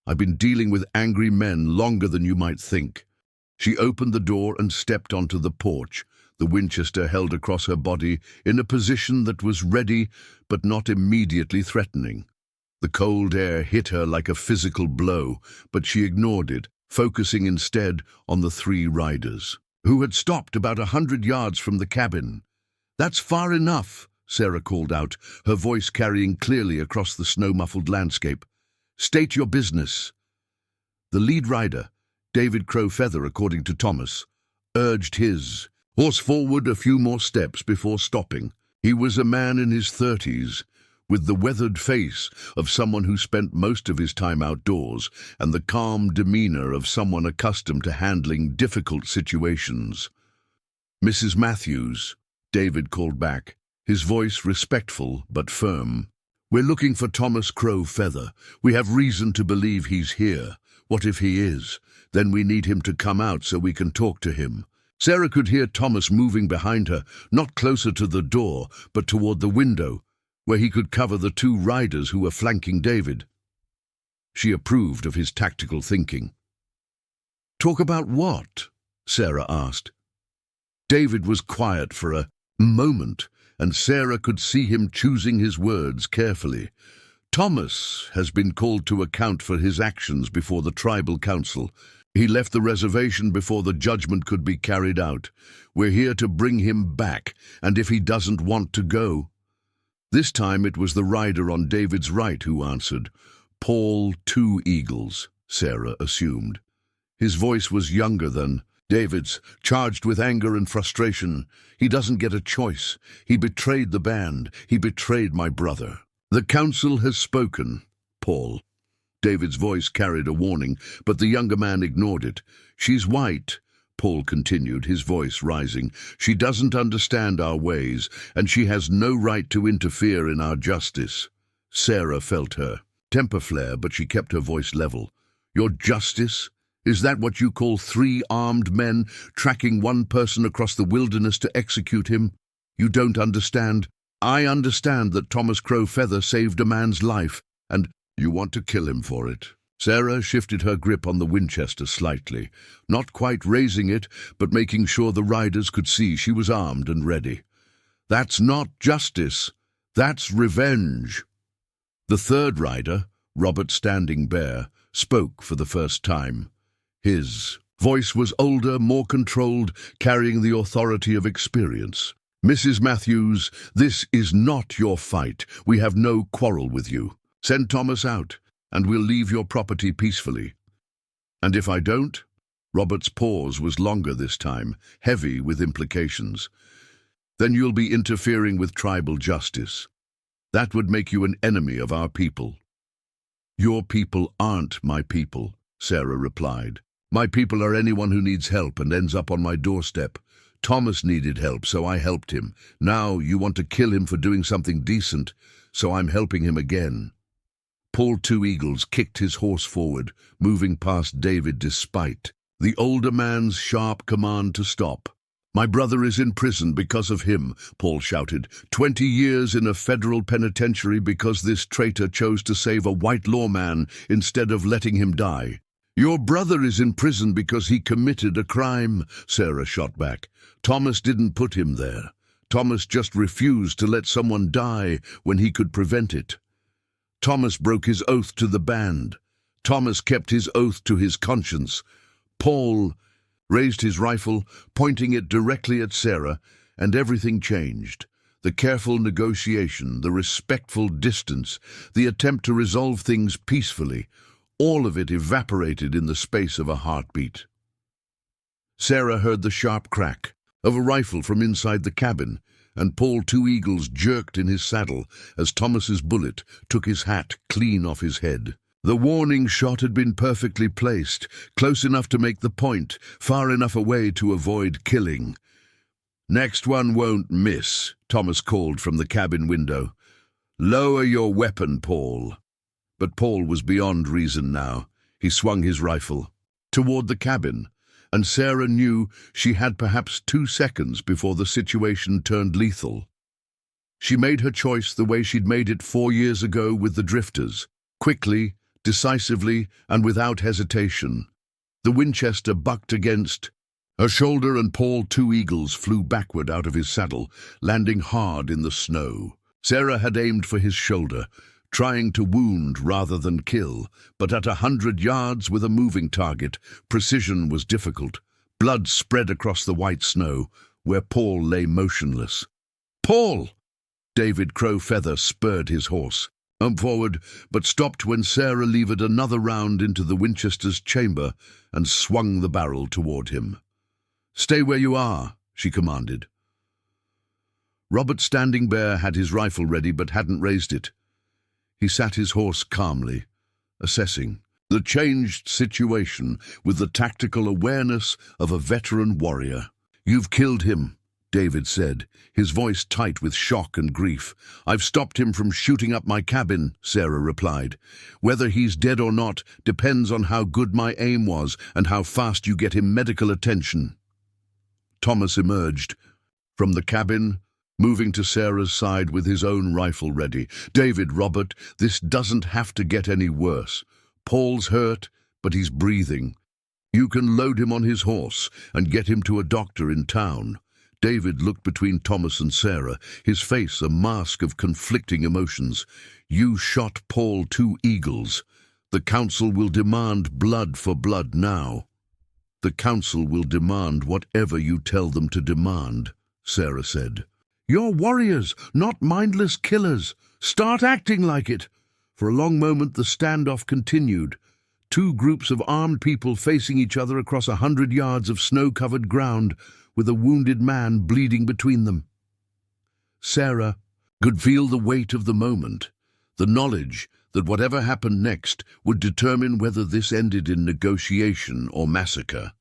Speaker 1: I've been dealing with angry men longer than you might think." She opened the door and stepped onto the porch, the Winchester held across her body in a position that was ready but not immediately threatening. The cold air hit her like a physical blow, but she ignored it, focusing instead on the three riders, who had stopped about 100 yards from the cabin. "That's far enough," Sarah called out, her voice carrying clearly across the snow-muffled landscape. "State your business." The lead rider, David Crowfeather according to Thomas, urged his horse forward a few more steps before stopping. He was a man in his 30s, with the weathered face of someone who spent most of his time outdoors and the calm demeanor of someone accustomed to handling difficult situations. "Mrs. Matthews," David called back, his voice respectful but firm. "We're looking for Thomas Crowfeather. We have reason to believe he's here. What if he is? Then we need him to come out so we can talk to him." Sarah could hear Thomas moving behind her, not closer to the door, but toward the window, where he could cover the two riders who were flanking David. She approved of his tactical thinking. "Talk about what?" Sarah asked. David was quiet for a moment, and Sarah could see him choosing his words carefully. "Thomas has been called to account for his actions before the tribal council. He left the reservation before the judgment could be carried out. We're here to bring him back, and if he doesn't want to go—" This time it was the rider on David's right who answered. Paul Two Eagles, Sarah assumed. His voice was younger than David's, charged with anger and frustration. "He doesn't get a choice. He betrayed the band. He betrayed my brother." "The council has spoken, Paul." David's voice carried a warning, but the younger man ignored it. "She's white," Paul continued, his voice rising. "She doesn't understand our ways, and she has no right to interfere in our justice." Sarah felt her temper flare, but she kept her voice level. "Your justice? Is that what you call 3 armed men tracking one person across the wilderness to execute him? You don't understand. I understand that Thomas Crowfeather saved a man's life, and you want to kill him for it." Sarah shifted her grip on the Winchester slightly, not quite raising it, but making sure the riders could see she was armed and ready. "That's not justice. That's revenge." The third rider, Robert Standing Bear, spoke for the first time. His voice was older, more controlled, carrying the authority of experience. "Mrs. Matthews, this is not your fight. We have no quarrel with you. Send Thomas out, and we'll leave your property peacefully." "And if I don't?" Robert's pause was longer this time, heavy with implications. "Then you'll be interfering with tribal justice. That would make you an enemy of our people." "Your people aren't my people," Sarah replied. "My people are anyone who needs help and ends up on my doorstep. Thomas needed help, so I helped him. Now you want to kill him for doing something decent, so I'm helping him again." Paul Two Eagles kicked his horse forward, moving past David despite the older man's sharp command to stop. "My brother is in prison because of him," Paul shouted. 20 years in a federal penitentiary because this traitor chose to save a white lawman instead of letting him die. "Your brother is in prison because he committed a crime," Sarah shot back. "Thomas didn't put him there. Thomas just refused to let someone die when he could prevent it. Thomas broke his oath to the band. Thomas kept his oath to his conscience." Paul raised his rifle, pointing it directly at Sarah, and everything changed. The careful negotiation, the respectful distance, the attempt to resolve things peacefully, all of it evaporated in the space of a heartbeat. Sarah heard the sharp crack of a rifle from inside the cabin, and Paul Two Eagles jerked in his saddle as Thomas's bullet took his hat clean off his head. The warning shot had been perfectly placed, close enough to make the point, far enough away to avoid killing. "Next one won't miss," Thomas called from the cabin window. "Lower your weapon, Paul." But Paul was beyond reason now. He swung his rifle toward the cabin, and Sarah knew she had perhaps 2 seconds before the situation turned lethal. She made her choice the way she'd made it 4 years ago with the drifters, quickly, decisively, and without hesitation. The Winchester bucked against her shoulder, and Paul Two Eagles flew backward out of his saddle, landing hard in the snow. Sarah had aimed for his shoulder, trying to wound rather than kill, but at 100 yards with a moving target, precision was difficult. Blood spread across the white snow, where Paul lay motionless. "Paul!" David Crowfeather spurred his horse forward, but stopped when Sarah levered another round into the Winchester's chamber and swung the barrel toward him. "Stay where you are," she commanded. Robert Standing Bear had his rifle ready but hadn't raised it. He sat his horse calmly, assessing the changed situation with the tactical awareness of a veteran warrior. "You've killed him," David said, his voice tight with shock and grief. "I've stopped him from shooting up my cabin," Sarah replied. "Whether he's dead or not depends on how good my aim was and how fast you get him medical attention." Thomas emerged from the cabin, moving to Sarah's side with his own rifle ready. "David, Robert, this doesn't have to get any worse. Paul's hurt, but he's breathing. You can load him on his horse and get him to a doctor in town." David looked between Thomas and Sarah, his face a mask of conflicting emotions. "You shot Paul Two Eagles. The council will demand blood for blood now." "The council will demand whatever you tell them to demand," Sarah said. "You're warriors, not mindless killers. Start acting like it." For a long moment the standoff continued. 2 groups of armed people facing each other across 100 yards of snow-covered ground, with a wounded man bleeding between them. Sarah could feel the weight of the moment, the knowledge that whatever happened next would determine whether this ended in negotiation or massacre.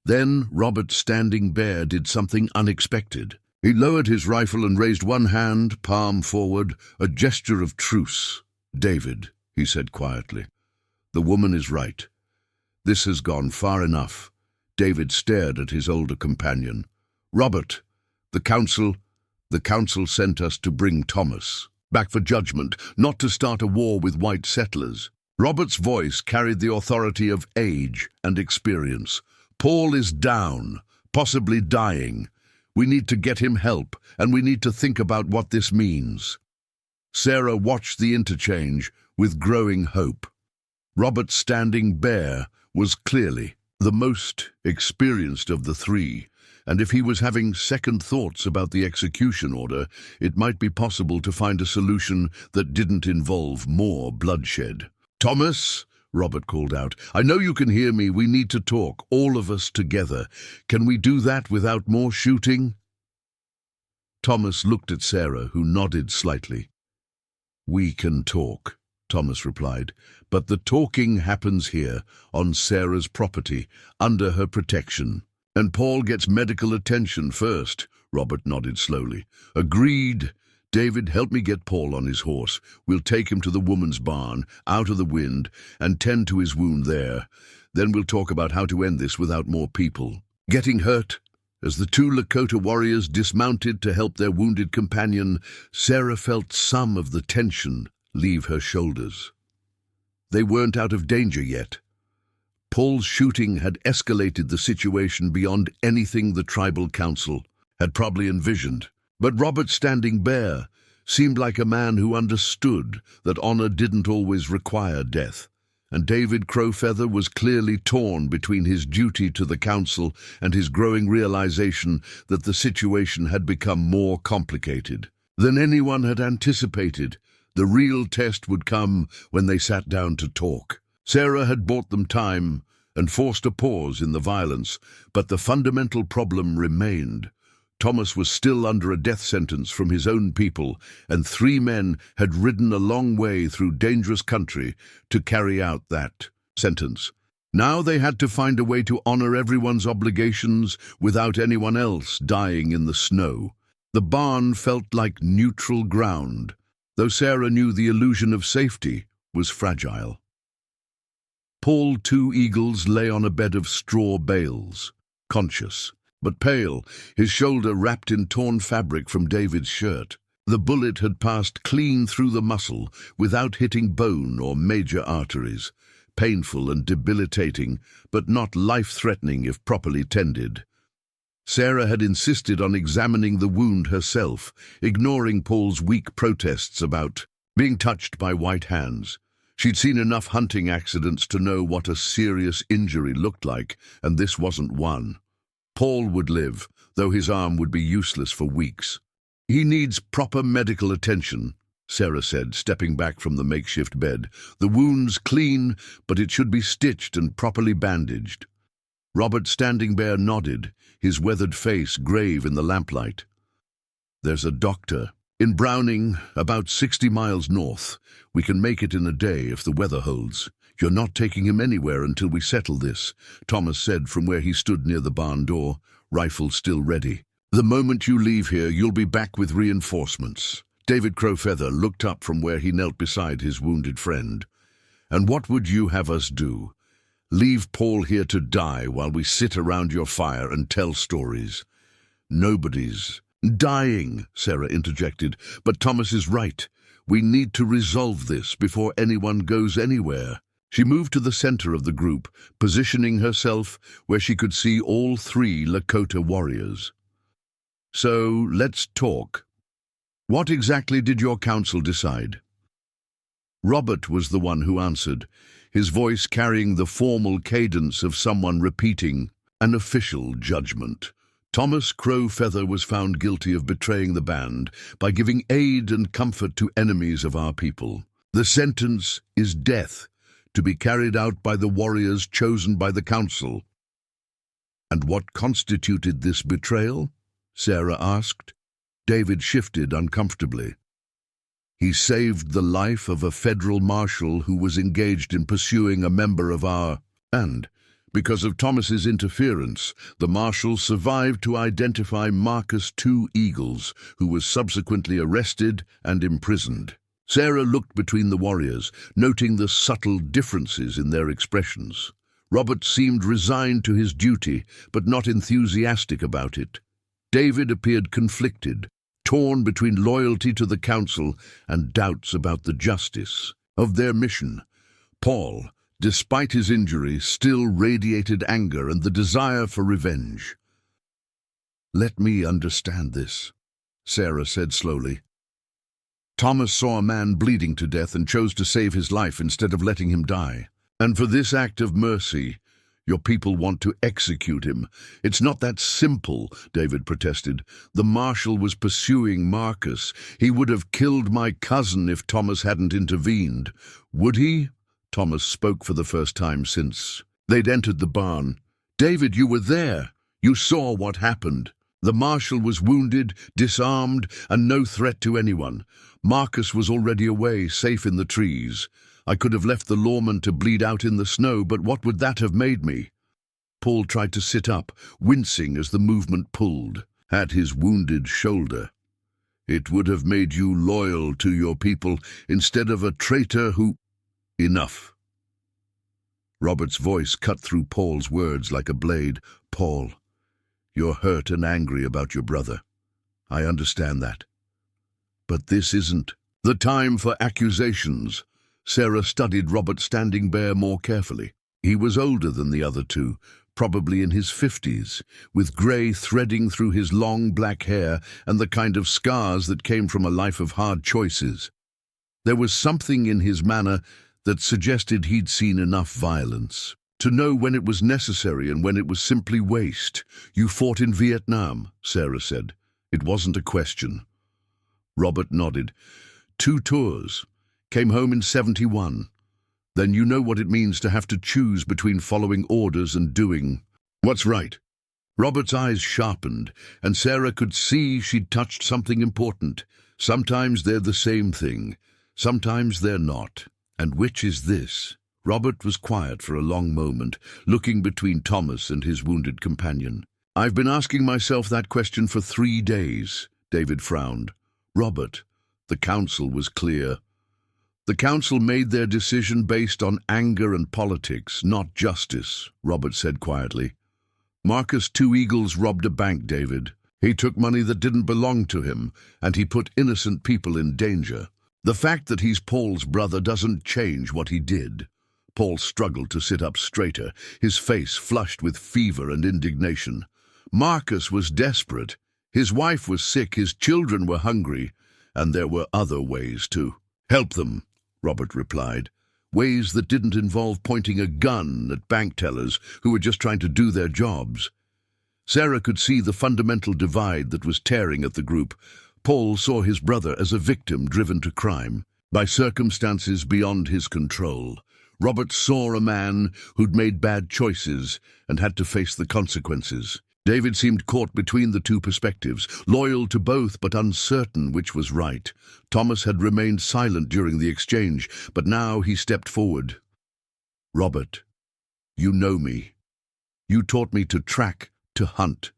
Speaker 1: Then Robert Standing Bear did something unexpected. He lowered his rifle and raised one hand, palm forward, a gesture of truce. "David," he said quietly, "the woman is right. This has gone far enough." David stared at his older companion. "Robert, the council sent us to bring Thomas back for judgment, not to start a war with white settlers." Robert's voice carried the authority of age and experience. "Paul is down, possibly dying. We need to get him help, and we need to think about what this means." Sarah watched the interchange with growing hope. Robert Standing Bear was clearly the most experienced of the 3, and if he was having second thoughts about the execution order, it might be possible to find a solution that didn't involve more bloodshed. "Thomas," Robert called out, "I know you can hear me. We need to talk, all of us together. Can we do that without more shooting?" Thomas looked at Sarah, who nodded slightly. "We can talk," Thomas replied, "but the talking happens here, on Sarah's property, under her protection. And Paul gets medical attention first." Robert nodded slowly. "Agreed. David, help me get Paul on his horse. We'll take him to the woman's barn, out of the wind, and tend to his wound there. Then we'll talk about how to end this without more people getting hurt." As the 2 Lakota warriors dismounted to help their wounded companion, Sarah felt some of the tension leave her shoulders. They weren't out of danger yet. Paul's shooting had escalated the situation beyond anything the tribal council had probably envisioned. But Robert Standing Bear seemed like a man who understood that honor didn't always require death, and David Crowfeather was clearly torn between his duty to the council and his growing realization that the situation had become more complicated than anyone had anticipated. The real test would come when they sat down to talk. Sarah had bought them time and forced a pause in the violence, but the fundamental problem remained. Thomas was still under a death sentence from his own people, and 3 men had ridden a long way through dangerous country to carry out that sentence. Now they had to find a way to honor everyone's obligations without anyone else dying in the snow. The barn felt like neutral ground, though Sarah knew the illusion of safety was fragile. Paul Two Eagles lay on a bed of straw bales, conscious, but pale, his shoulder wrapped in torn fabric from David's shirt. The bullet had passed clean through the muscle without hitting bone or major arteries. Painful and debilitating, but not life-threatening if properly tended. Sarah had insisted on examining the wound herself, ignoring Paul's weak protests about being touched by white hands. She'd seen enough hunting accidents to know what a serious injury looked like, and this wasn't one. Paul would live, though his arm would be useless for weeks. "He needs proper medical attention," Sarah said, stepping back from the makeshift bed. "The wound's clean, but it should be stitched and properly bandaged." Robert Standing Bear nodded, his weathered face grave in the lamplight. "There's a doctor in Browning, about 60 miles north. We can make it in a day if the weather holds." "You're not taking him anywhere until we settle this," Thomas said from where he stood near the barn door, rifle still ready. "The moment you leave here, you'll be back with reinforcements." David Crowfeather looked up from where he knelt beside his wounded friend. "And what would you have us do? Leave Paul here to die while we sit around your fire and tell stories?" "Nobody's dying," Sarah interjected, "but Thomas is right. We need to resolve this before anyone goes anywhere." She moved to the center of the group, positioning herself where she could see all 3 Lakota warriors. "So, let's talk. What exactly did your council decide?" Robert was the one who answered, his voice carrying the formal cadence of someone repeating an official judgment. "Thomas Crowfeather was found guilty of betraying the band by giving aid and comfort to enemies of our people. The sentence is death, to be carried out by the warriors chosen by the council." "And what constituted this betrayal?" Sarah asked. David shifted uncomfortably. "He saved the life of a federal marshal who was engaged in pursuing a member of our band. Because of Thomas's interference, the marshal survived to identify Marcus Two Eagles, who was subsequently arrested and imprisoned." Sarah looked between the warriors, noting the subtle differences in their expressions. Robert seemed resigned to his duty, but not enthusiastic about it. David appeared conflicted, torn between loyalty to the council and doubts about the justice of their mission. Paul, despite his injury, still radiated anger and the desire for revenge. "Let me understand this," Sarah said slowly. "Thomas saw a man bleeding to death and chose to save his life instead of letting him die. And for this act of mercy, your people want to execute him." "It's not that simple," David protested. "The marshal was pursuing Marcus. He would have killed my cousin if Thomas hadn't intervened." "Would he?" Thomas spoke for the first time since they'd entered the barn. "David, you were there. You saw what happened. The marshal was wounded, disarmed, and no threat to anyone. Marcus was already away, safe in the trees. I could have left the lawman to bleed out in the snow, but what would that have made me?" Paul tried to sit up, wincing as the movement pulled at his wounded shoulder. "It would have made you loyal to your people instead of a traitor who—" "Enough." Robert's voice cut through Paul's words like a blade. "Paul, you're hurt and angry about your brother. I understand that. But this isn't the time for accusations." Sarah studied Robert Standing Bear more carefully. He was older than the other two, probably in his 50s, with grey threading through his long black hair and the kind of scars that came from a life of hard choices. There was something in his manner that suggested he'd seen enough violence to know when it was necessary and when it was simply waste. "You fought in Vietnam," Sarah said. "It wasn't a question." Robert nodded. "2 tours. Came home in 71. Then you know what it means to have to choose between following orders and doing what's right." Robert's eyes sharpened, and Sarah could see she'd touched something important. Sometimes they're the same thing. Sometimes they're not. And which is this? Robert was quiet for a long moment, looking between Thomas and his wounded companion. "I've been asking myself that question for 3 days, David frowned. "Robert," the council was clear. "The council made their decision based on anger and politics, not justice," Robert said quietly. "Marcus Two Eagles robbed a bank, David. He took money that didn't belong to him, and he put innocent people in danger. The fact that he's Paul's brother doesn't change what he did." Paul struggled to sit up straighter, his face flushed with fever and indignation. "Marcus was desperate. His wife was sick, his children were hungry, and there were other ways to help them," Robert replied. "Ways that didn't involve pointing a gun at bank tellers who were just trying to do their jobs." Sarah could see the fundamental divide that was tearing at the group. Paul saw his brother as a victim driven to crime by circumstances beyond his control. Robert saw a man who'd made bad choices and had to face the consequences. David seemed caught between the two perspectives, loyal to both but uncertain which was right. Thomas had remained silent during the exchange, but now he stepped forward. "Robert, you know me. You taught me to track, to hunt,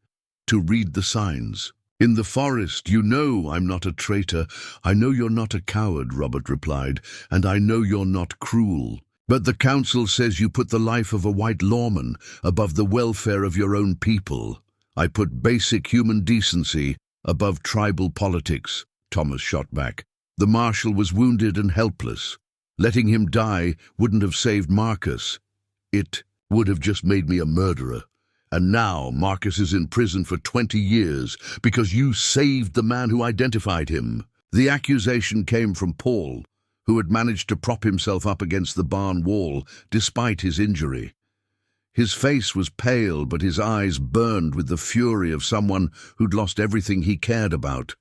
Speaker 1: to read the signs. In the forest, you know I'm not a traitor. I know you're not a coward," Robert replied, "and I know you're not cruel. But the council says you put the life of a white lawman above the welfare of your own people. I put basic human decency above tribal politics," Thomas shot back. "The marshal was wounded and helpless. Letting him die wouldn't have saved Marcus. It would have just made me a murderer. And now Marcus is in prison for 20 years because you saved the man who identified him." The accusation came from Paul, who had managed to prop himself up against the barn wall despite his injury. His face was pale, but his eyes burned with the fury of someone who'd lost everything he cared about.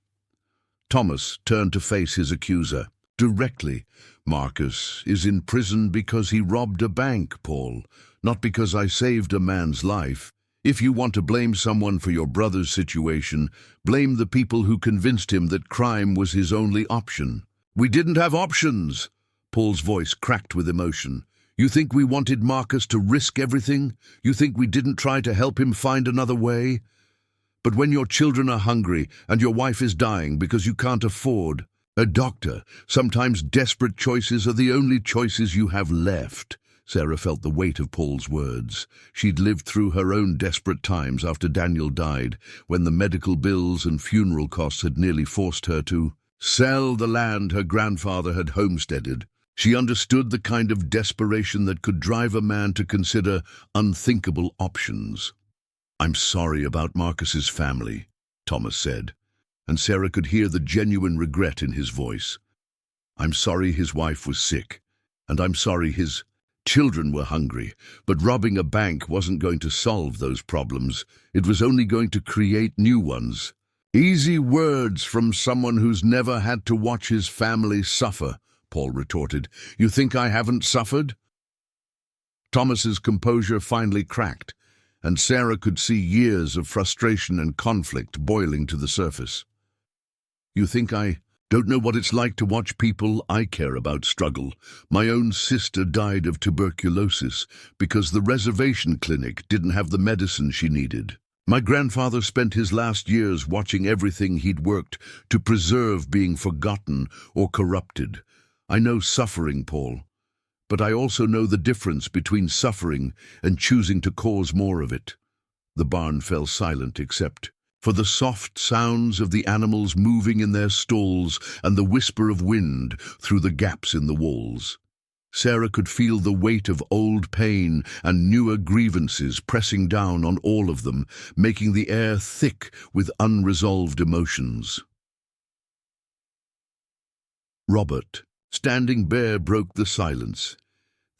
Speaker 1: Thomas turned to face his accuser directly. "Marcus is in prison because he robbed a bank, Paul, not because I saved a man's life. If you want to blame someone for your brother's situation, blame the people who convinced him that crime was his only option." "We didn't have options." Paul's voice cracked with emotion. "You think we wanted Marcus to risk everything? You think we didn't try to help him find another way? But when your children are hungry and your wife is dying because you can't afford a doctor, sometimes desperate choices are the only choices you have left." Sarah felt the weight of Paul's words. She'd lived through her own desperate times after Daniel died, when the medical bills and funeral costs had nearly forced her to sell the land her grandfather had homesteaded. She understood the kind of desperation that could drive a man to consider unthinkable options. "I'm sorry about Marcus's family," Thomas said, and Sarah could hear the genuine regret in his voice. "I'm sorry his wife was sick, and I'm sorry his children were hungry, but robbing a bank wasn't going to solve those problems. It was only going to create new ones." "Easy words from someone who's never had to watch his family suffer," Paul retorted. "You think I haven't suffered?" Thomas's composure finally cracked, and Sarah could see years of frustration and conflict boiling to the surface. "You think I don't know what it's like to watch people I care about struggle? My own sister died of tuberculosis because the reservation clinic didn't have the medicine she needed. My grandfather spent his last years watching everything he'd worked to preserve being forgotten or corrupted. I know suffering, Paul, but I also know the difference between suffering and choosing to cause more of it." The barn fell silent except for the soft sounds of the animals moving in their stalls and the whisper of wind through the gaps in the walls. Sarah could feel the weight of old pain and newer grievances pressing down on all of them, making the air thick with unresolved emotions. Robert, standing bare, broke the silence.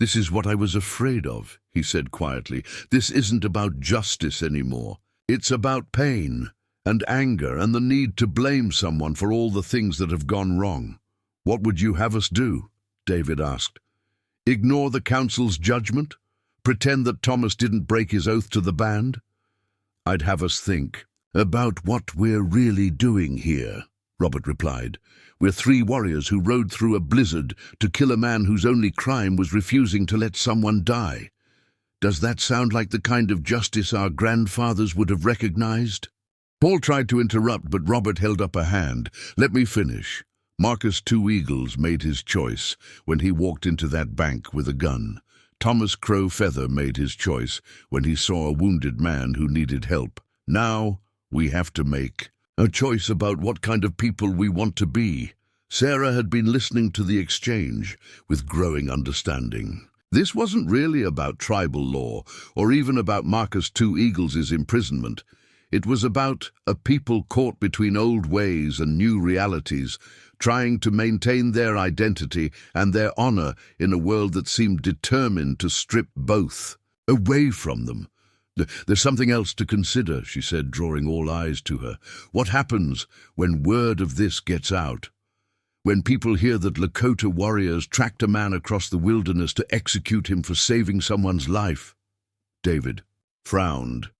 Speaker 1: "This is what I was afraid of," he said quietly. "This isn't about justice anymore. It's about pain and anger and the need to blame someone for all the things that have gone wrong." "What would you have us do?" David asked. "Ignore the council's judgment? Pretend that Thomas didn't break his oath to the band?" "I'd have us think about what we're really doing here," Robert replied. "We're three warriors who rode through a blizzard to kill a man whose only crime was refusing to let someone die. Does that sound like the kind of justice our grandfathers would have recognized?" Paul tried to interrupt, but Robert held up a hand. "Let me finish. Marcus Two Eagles made his choice when he walked into that bank with a gun. Thomas Crow Feather made his choice when he saw a wounded man who needed help. Now we have to make a choice about what kind of people we want to be." Sarah had been listening to the exchange with growing understanding. This wasn't really about tribal law or even about Marcus Two Eagles' imprisonment. It was about a people caught between old ways and new realities, trying to maintain their identity and their honor in a world that seemed determined to strip both away from them. "There's something else to consider," she said, drawing all eyes to her. "What happens when word of this gets out? When people hear that Lakota warriors tracked a man across the wilderness to execute him for saving someone's life?" David frowned.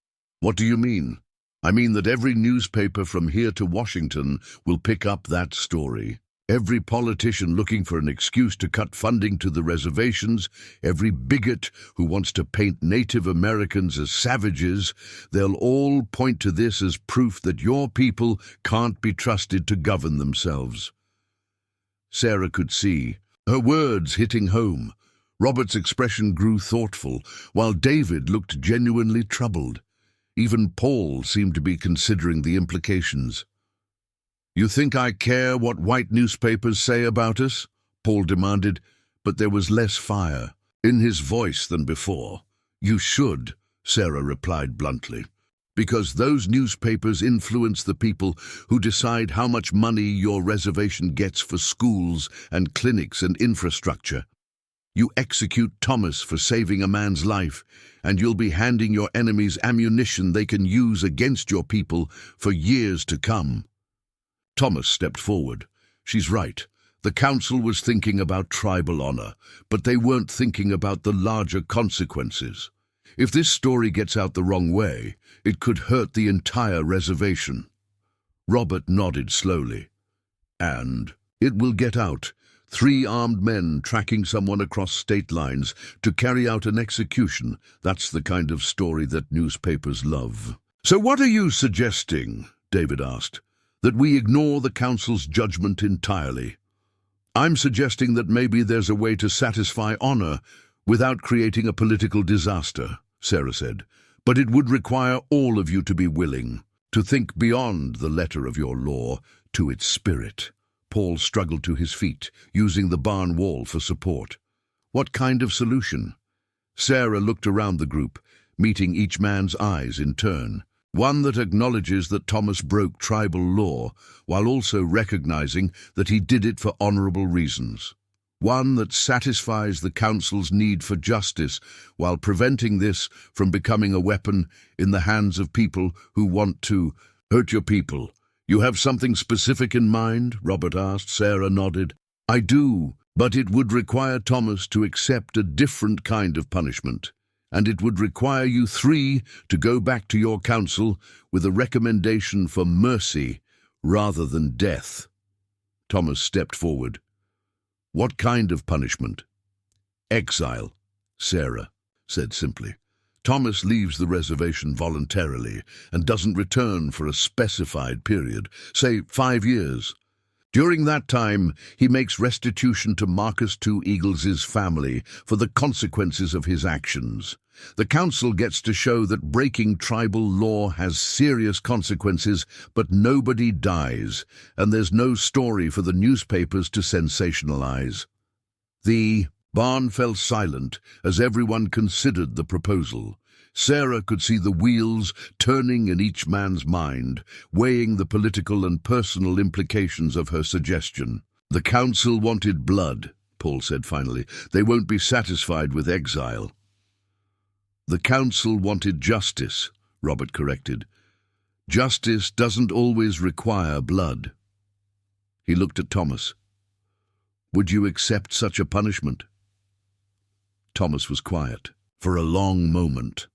Speaker 1: "What do you mean?" "I mean that every newspaper from here to Washington will pick up that story. Every politician looking for an excuse to cut funding to the reservations, every bigot who wants to paint Native Americans as savages, they'll all point to this as proof that your people can't be trusted to govern themselves." Sarah could see her words hitting home. Robert's expression grew thoughtful, while David looked genuinely troubled. Even Paul seemed to be considering the implications. "You think I care what white newspapers say about us?" Paul demanded, but there was less fire in his voice than before. "You should," Sarah replied bluntly, "because those newspapers influence the people who decide how much money your reservation gets for schools and clinics and infrastructure. You execute Thomas for saving a man's life, and you'll be handing your enemies ammunition they can use against your people for years to come." Thomas stepped forward. "She's right. The council was thinking about tribal honor, but they weren't thinking about the larger consequences. If this story gets out the wrong way, it could hurt the entire reservation." Robert nodded slowly. "And it will get out. 3 armed men tracking someone across state lines to carry out an execution. That's the kind of story that newspapers love." "So what are you suggesting?" David asked. "That we ignore the council's judgment entirely?" "I'm suggesting that maybe there's a way to satisfy honor without creating a political disaster," Sarah said. "But it would require all of you to be willing to think beyond the letter of your law to its spirit." Paul struggled to his feet, using the barn wall for support. "What kind of solution?" Sarah looked around the group, meeting each man's eyes in turn. "One that acknowledges that Thomas broke tribal law, while also recognizing that he did it for honorable reasons. One that satisfies the council's need for justice, while preventing this from becoming a weapon in the hands of people who want to hurt your people." "You have something specific in mind?" Robert asked. Sarah nodded. "I do, but it would require Thomas to accept a different kind of punishment, and it would require you 3 to go back to your council with a recommendation for mercy rather than death." Thomas stepped forward. "What kind of punishment?" "Exile," Sarah said simply. "Thomas leaves the reservation voluntarily and doesn't return for a specified period, say 5 years. During that time, he makes restitution to Marcus Two Eagles' family for the consequences of his actions. The council gets to show that breaking tribal law has serious consequences, but nobody dies, and there's no story for the newspapers to sensationalize." The Barn fell silent as everyone considered the proposal. Sarah could see the wheels turning in each man's mind, weighing the political and personal implications of her suggestion. "The council wanted blood," Paul said finally. "They won't be satisfied with exile." "The council wanted justice," Robert corrected. "Justice doesn't always require blood." He looked at Thomas. "Would you accept such a punishment?" Thomas was quiet for a long moment.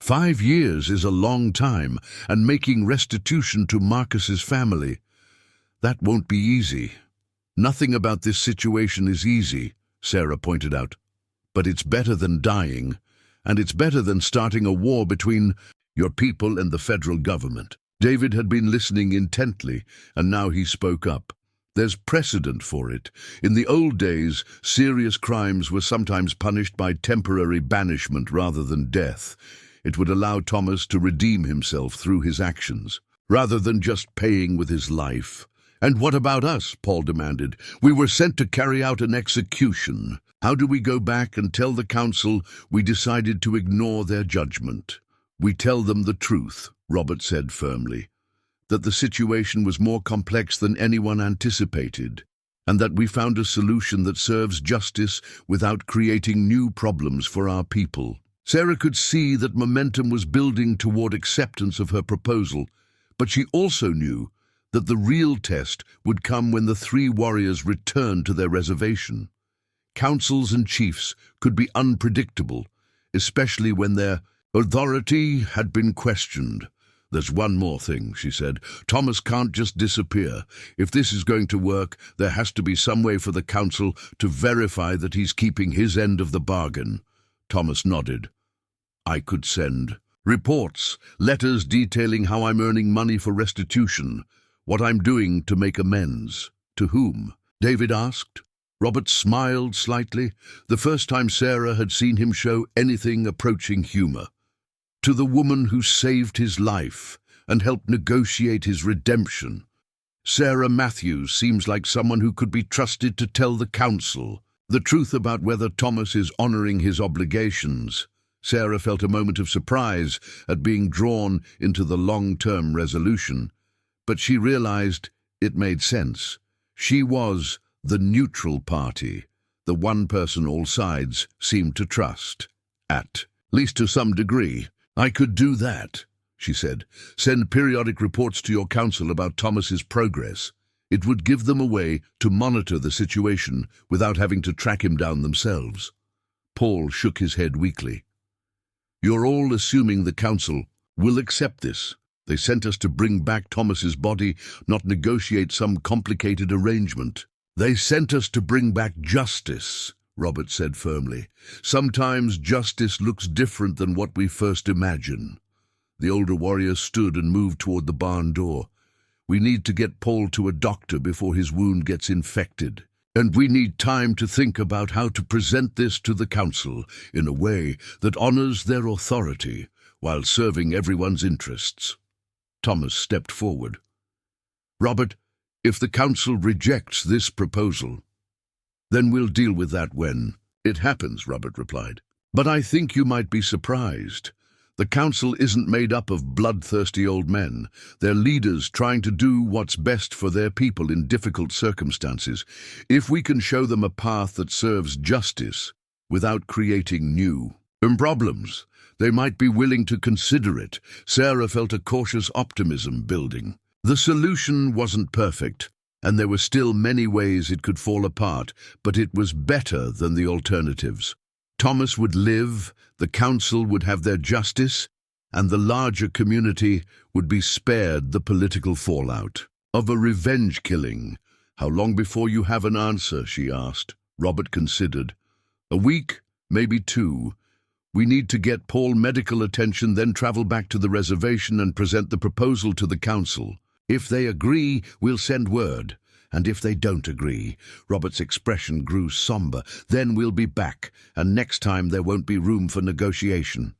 Speaker 1: 5 years is a long time, and making restitution to Marcus's family, that won't be easy. "Nothing about this situation is easy," Sarah pointed out. "But it's better than dying, and it's better than starting a war between your people and the federal government." David had been listening intently, and now he spoke up. "There's precedent for it. In the old days, serious crimes were sometimes punished by temporary banishment rather than death. It would allow Thomas to redeem himself through his actions, rather than just paying with his life." "And what about us?" Paul demanded. "We were sent to carry out an execution. How do we go back and tell the council we decided to ignore their judgment?" "We tell them the truth," Robert said firmly, "that the situation was more complex than anyone anticipated, and that we found a solution that serves justice without creating new problems for our people." Sarah could see that momentum was building toward acceptance of her proposal, but she also knew that the real test would come when the 3 warriors returned to their reservation. Councils and chiefs could be unpredictable, especially when their authority had been questioned. "There's one more thing," she said. "Thomas can't just disappear. If this is going to work, there has to be some way for the council to verify that he's keeping his end of the bargain." Thomas nodded. "I could send reports, letters detailing how I'm earning money for restitution, what I'm doing to make amends." "To whom?" David asked. Robert smiled slightly, the first time Sarah had seen him show anything approaching humor. "To the woman who saved his life and helped negotiate his redemption. Sarah Matthews seems like someone who could be trusted to tell the council the truth about whether Thomas is honoring his obligations." Sarah felt a moment of surprise at being drawn into the long-term resolution, but she realized it made sense. She was the neutral party, the one person all sides seemed to trust, at least to some degree. "I could do that," she said. "Send periodic reports to your council about Thomas's progress. It would give them a way to monitor the situation without having to track him down themselves." Paul shook his head weakly. "You're all assuming the council will accept this. They sent us to bring back Thomas's body, not negotiate some complicated arrangement." "They sent us to bring back justice," Robert said firmly. "Sometimes justice looks different than what we first imagine." The older warrior stood and moved toward the barn door. "We need to get Paul to a doctor before his wound gets infected. And we need time to think about how to present this to the council in a way that honors their authority while serving everyone's interests." Thomas stepped forward. "Robert, if the council rejects this proposal, then we'll deal with that when it happens," Robert replied. "But I think you might be surprised. The council isn't made up of bloodthirsty old men. They're leaders trying to do what's best for their people in difficult circumstances. If we can show them a path that serves justice without creating new problems, they might be willing to consider it." Sarah felt a cautious optimism building. The solution wasn't perfect, and there were still many ways it could fall apart, but it was better than the alternatives. Thomas would live, the council would have their justice, and the larger community would be spared the political fallout of a revenge killing. "How long before you have an answer?" she asked. Robert considered. "A week, maybe 2. We need to get Paul medical attention, then travel back to the reservation and present the proposal to the council. If they agree, we'll send word. And if they don't agree," Robert's expression grew somber, "then we'll be back, and next time there won't be room for negotiation."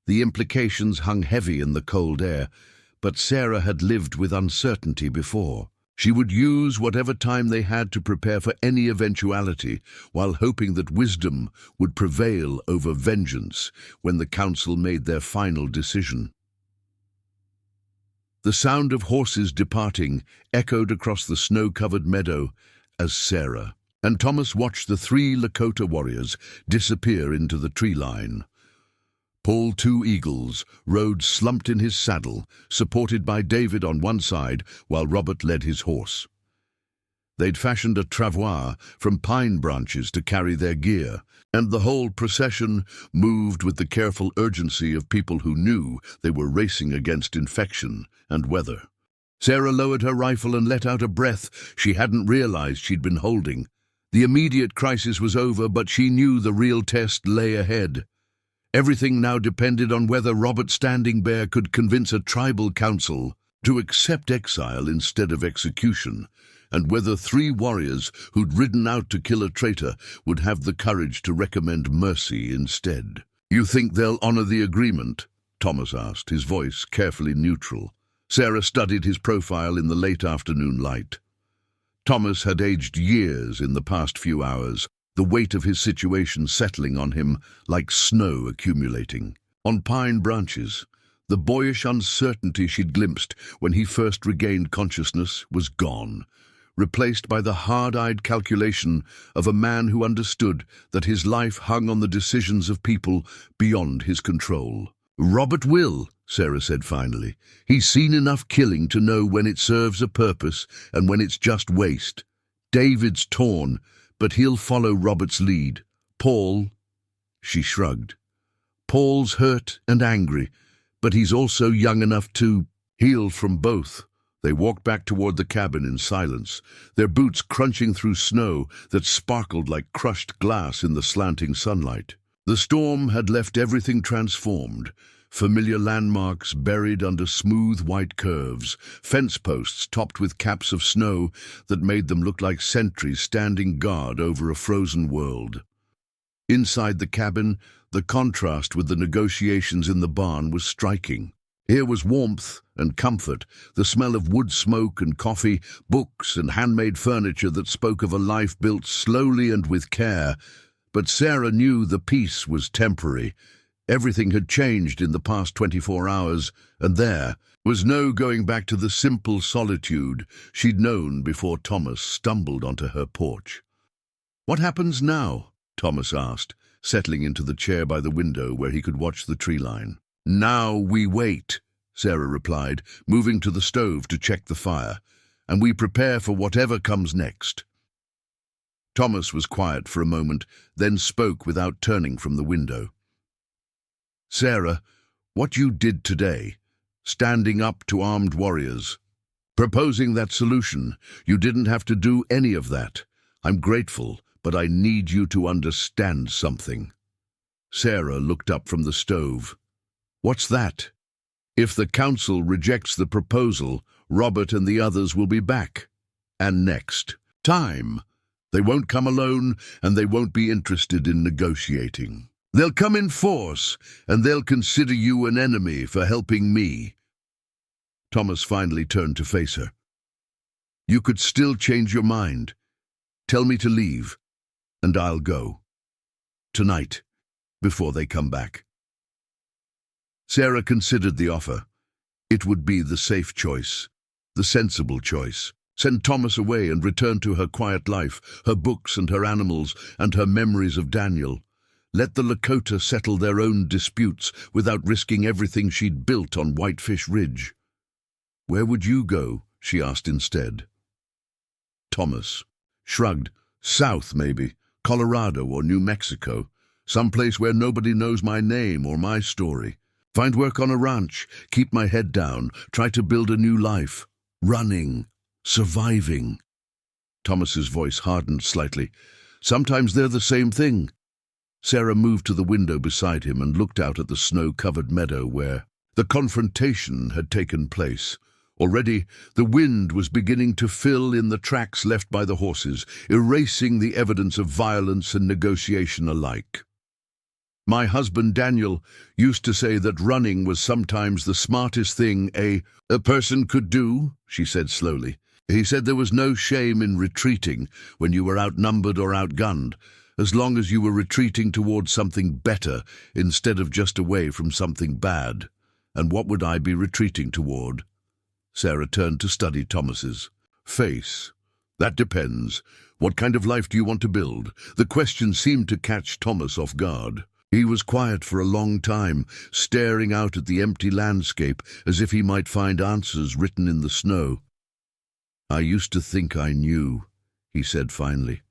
Speaker 1: The implications hung heavy in the cold air, but Sarah had lived with uncertainty before. She would use whatever time they had to prepare for any eventuality, while hoping that wisdom would prevail over vengeance when the council made their final decision. The sound of horses departing echoed across the snow-covered meadow as Sarah and Thomas watched the 3 Lakota warriors disappear into the tree line. Paul Two Eagles rode slumped in his saddle, supported by David on one side while Robert led his horse. They'd fashioned a travois from pine branches to carry their gear, and the whole procession moved with the careful urgency of people who knew they were racing against infection and weather. Sarah lowered her rifle and let out a breath she hadn't realized she'd been holding. The immediate crisis was over, but she knew the real test lay ahead. Everything now depended on whether Robert Standing Bear could convince a tribal council to accept exile instead of execution, and whether 3 warriors who'd ridden out to kill a traitor would have the courage to recommend mercy instead. "You think they'll honor the agreement?" Thomas asked, his voice carefully neutral. Sarah studied his profile in the late afternoon light. Thomas had aged years in the past few hours, the weight of his situation settling on him like snow accumulating. On pine branches, the boyish uncertainty she'd glimpsed when he first regained consciousness was gone, replaced by the hard-eyed calculation of a man who understood that his life hung on the decisions of people beyond his control. "Robert will," Sarah said finally. "He's seen enough killing to know when it serves a purpose and when it's just waste. David's torn, but he'll follow Robert's lead. Paul," she shrugged. "Paul's hurt and angry, but he's also young enough to heal from both." They walked back toward the cabin in silence, their boots crunching through snow that sparkled like crushed glass in the slanting sunlight. The storm had left everything transformed. Familiar landmarks buried under smooth white curves, fence posts topped with caps of snow that made them look like sentries standing guard over a frozen world. Inside the cabin, the contrast with the negotiations in the barn was striking. Here was warmth and comfort, the smell of wood smoke and coffee, books and handmade furniture that spoke of a life built slowly and with care. But Sarah knew the peace was temporary. Everything had changed in the past 24 hours, and there was no going back to the simple solitude she'd known before Thomas stumbled onto her porch. "What happens now?" Thomas asked, settling into the chair by the window where he could watch the tree line. "Now we wait," Sarah replied, moving to the stove to check the fire, "and we prepare for whatever comes next." Thomas was quiet for a moment, then spoke without turning from the window. "Sarah, what you did today, standing up to armed warriors, proposing that solution, you didn't have to do any of that. I'm grateful, but I need you to understand something." Sarah looked up from the stove. "What's that?" "If the council rejects the proposal, Robert and the others will be back. And next time, they won't come alone and they won't be interested in negotiating. They'll come in force, and they'll consider you an enemy for helping me." Thomas finally turned to face her. "You could still change your mind. Tell me to leave, and I'll go. Tonight, before they come back." Sarah considered the offer. It would be the safe choice, the sensible choice. Send Thomas away and return to her quiet life, her books and her animals, and her memories of Daniel. Let the Lakota settle their own disputes without risking everything she'd built on Whitefish Ridge. "Where would you go?" she asked instead. Thomas shrugged. "South, maybe. Colorado or New Mexico. Someplace where nobody knows my name or my story. Find work on a ranch, keep my head down, try to build a new life. Running, surviving." Thomas's voice hardened slightly. "Sometimes they're the same thing." Sarah moved to the window beside him and looked out at the snow-covered meadow where the confrontation had taken place. Already, the wind was beginning to fill in the tracks left by the horses, erasing the evidence of violence and negotiation alike. "My husband Daniel used to say that running was sometimes the smartest thing a person could do," she said slowly. He said there was no shame in retreating when you were outnumbered or outgunned, as long as you were retreating towards something better instead of just away from something bad. And what would I be retreating toward? Sarah turned to study Thomas's face. That depends. What kind of life do you want to build? The question seemed to catch Thomas off guard. He was quiet for a long time, staring out at the empty landscape as if he might find answers written in the snow. I used to think I knew, he said finally.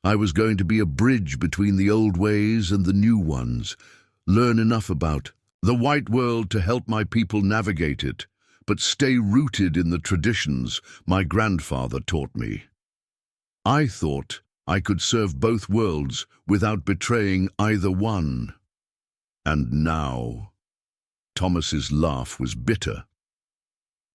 Speaker 1: I was going to be a bridge between the old ways and the new ones, learn enough about the white world to help my people navigate it, but stay rooted in the traditions my grandfather taught me. I thought I could serve both worlds without betraying either one. And now, Thomas's laugh was bitter.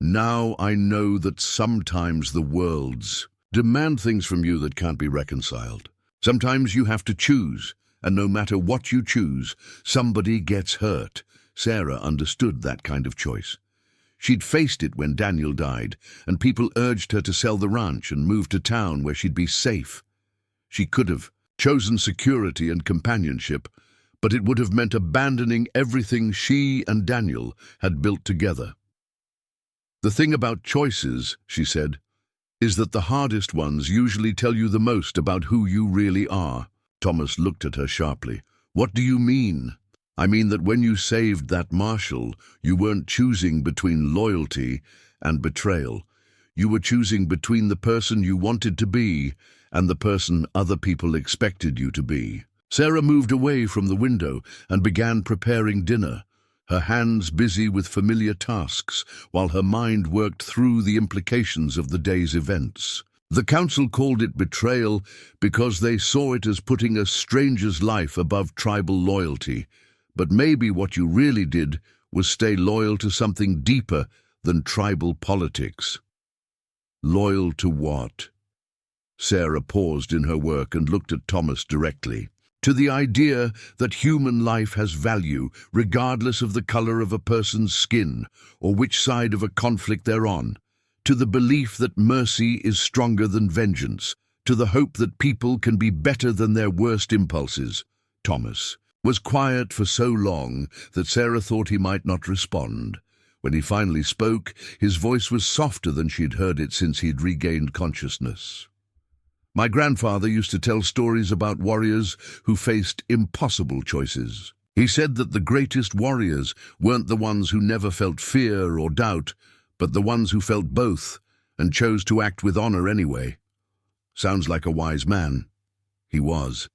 Speaker 1: Now I know that sometimes the worlds demand things from you that can't be reconciled. Sometimes you have to choose, and no matter what you choose, somebody gets hurt. Sarah understood that kind of choice. She'd faced it when Daniel died, and people urged her to sell the ranch and move to town where she'd be safe. She could have chosen security and companionship, but it would have meant abandoning everything she and Daniel had built together. The thing about choices, she said, is that the hardest ones usually tell you the most about who you really are. Thomas looked at her sharply. What do you mean? I mean that when you saved that marshal, you weren't choosing between loyalty and betrayal. You were choosing between the person you wanted to be and the person other people expected you to be. Sarah moved away from the window and began preparing dinner, her hands busy with familiar tasks while her mind worked through the implications of the day's events. The council called it betrayal because they saw it as putting a stranger's life above tribal loyalty. But maybe what you really did was stay loyal to something deeper than tribal politics. Loyal to what? Sarah paused in her work and looked at Thomas directly. To the idea that human life has value regardless of the color of a person's skin or which side of a conflict they're on. To the belief that mercy is stronger than vengeance. To the hope that people can be better than their worst impulses. Thomas was quiet for so long that Sarah thought he might not respond. When he finally spoke, his voice was softer than she'd heard it since he'd regained consciousness. My grandfather used to tell stories about warriors who faced impossible choices. He said that the greatest warriors weren't the ones who never felt fear or doubt, but the ones who felt both and chose to act with honor anyway. Sounds like a wise man. He was.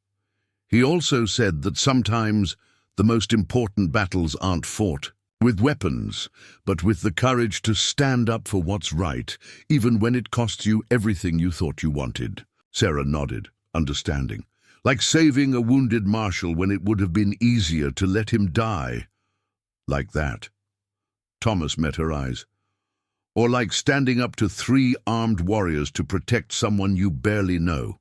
Speaker 1: He also said that sometimes the most important battles aren't fought with weapons, but with the courage to stand up for what's right, even when it costs you everything you thought you wanted. Sarah nodded, understanding. Like saving a wounded marshal when it would have been easier to let him die. Like that. Thomas met her eyes. Or like standing up to 3 armed warriors to protect someone you barely know.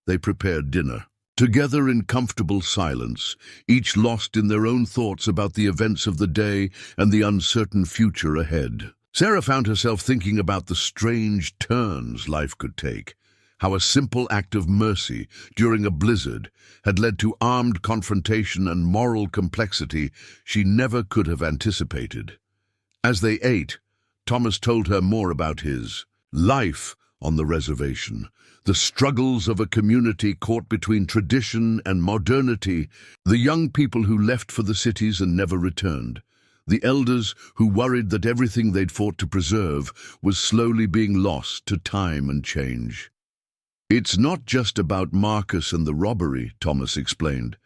Speaker 1: They prepared dinner. Together in comfortable silence, each lost in their own thoughts about the events of the day and the uncertain future ahead. Sarah found herself thinking about the strange turns life could take, how a simple act of mercy during a blizzard had led to armed confrontation and moral complexity she never could have anticipated. As they ate, Thomas told her more about his life on the reservation, the struggles of a community caught between tradition and modernity, the young people who left for the cities and never returned, the elders who worried that everything they'd fought to preserve was slowly being lost to time and change. It's not just about Marcus and the robbery, Thomas explained.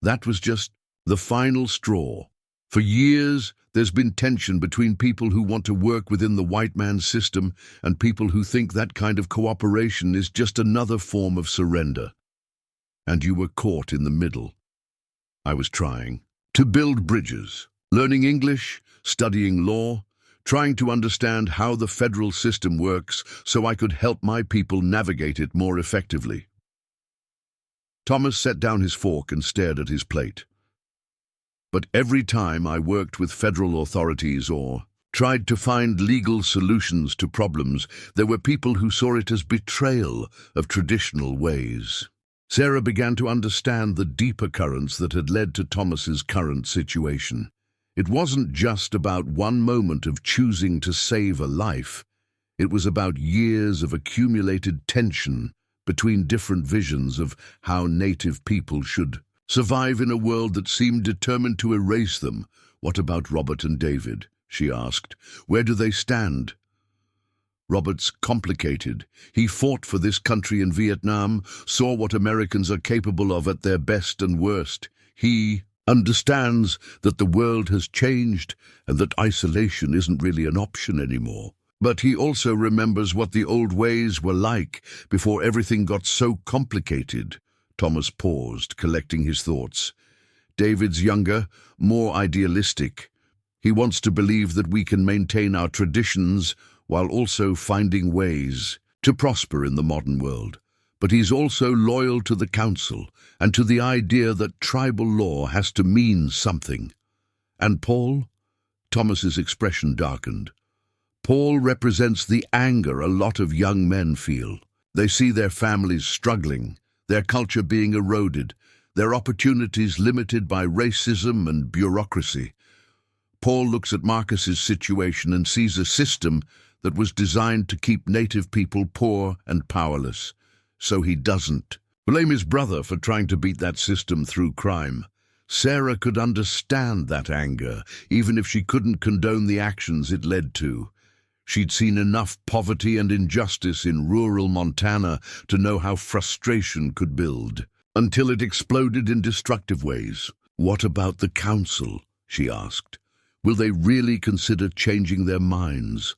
Speaker 1: That was just the final straw. For years, there's been tension between people who want to work within the white man's system and people who think that kind of cooperation is just another form of surrender. And you were caught in the middle. I was trying to build bridges, learning English, studying law, trying to understand how the federal system works so I could help my people navigate it more effectively. Thomas set down his fork and stared at his plate. But every time I worked with federal authorities or tried to find legal solutions to problems, there were people who saw it as betrayal of traditional ways. Sarah began to understand the deeper currents that had led to Thomas's current situation. It wasn't just about one moment of choosing to save a life. It was about years of accumulated tension between different visions of how native people should survive in a world that seemed determined to erase them. "What about Robert and David?" she asked. "Where do they stand?" "Robert's complicated. He fought for this country in Vietnam, saw what Americans are capable of at their best and worst. He understands that the world has changed and that isolation isn't really an option anymore. But he also remembers what the old ways were like before everything got so complicated." Thomas paused, collecting his thoughts. "David's younger, more idealistic. He wants to believe that we can maintain our traditions while also finding ways to prosper in the modern world. But he's also loyal to the council and to the idea that tribal law has to mean something." "And Paul?" Thomas's expression darkened. "Paul represents the anger a lot of young men feel. They see their families struggling, their culture being eroded, their opportunities limited by racism and bureaucracy. Paul looks at Marcus's situation and sees a system that was designed to keep native people poor and powerless. So he doesn't blame his brother for trying to beat that system through crime." Sarah could understand that anger, even if she couldn't condone the actions it led to. She'd seen enough poverty and injustice in rural Montana to know how frustration could build, until it exploded in destructive ways. "What about the council?" she asked. "Will they really consider changing their minds?"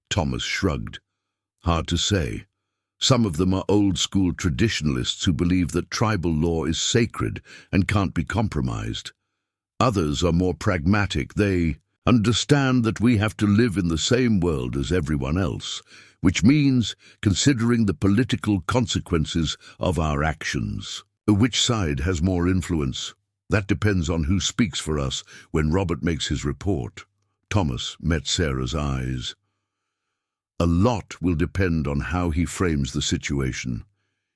Speaker 1: Thomas shrugged. "Hard to say. Some of them are old-school traditionalists who believe that tribal law is sacred and can't be compromised. Others are more pragmatic. They understand that we have to live in the same world as everyone else, which means considering the political consequences of our actions. Which side has more influence? That depends on who speaks for us when Robert makes his report." Thomas met Sarah's eyes. "A lot will depend on how he frames the situation.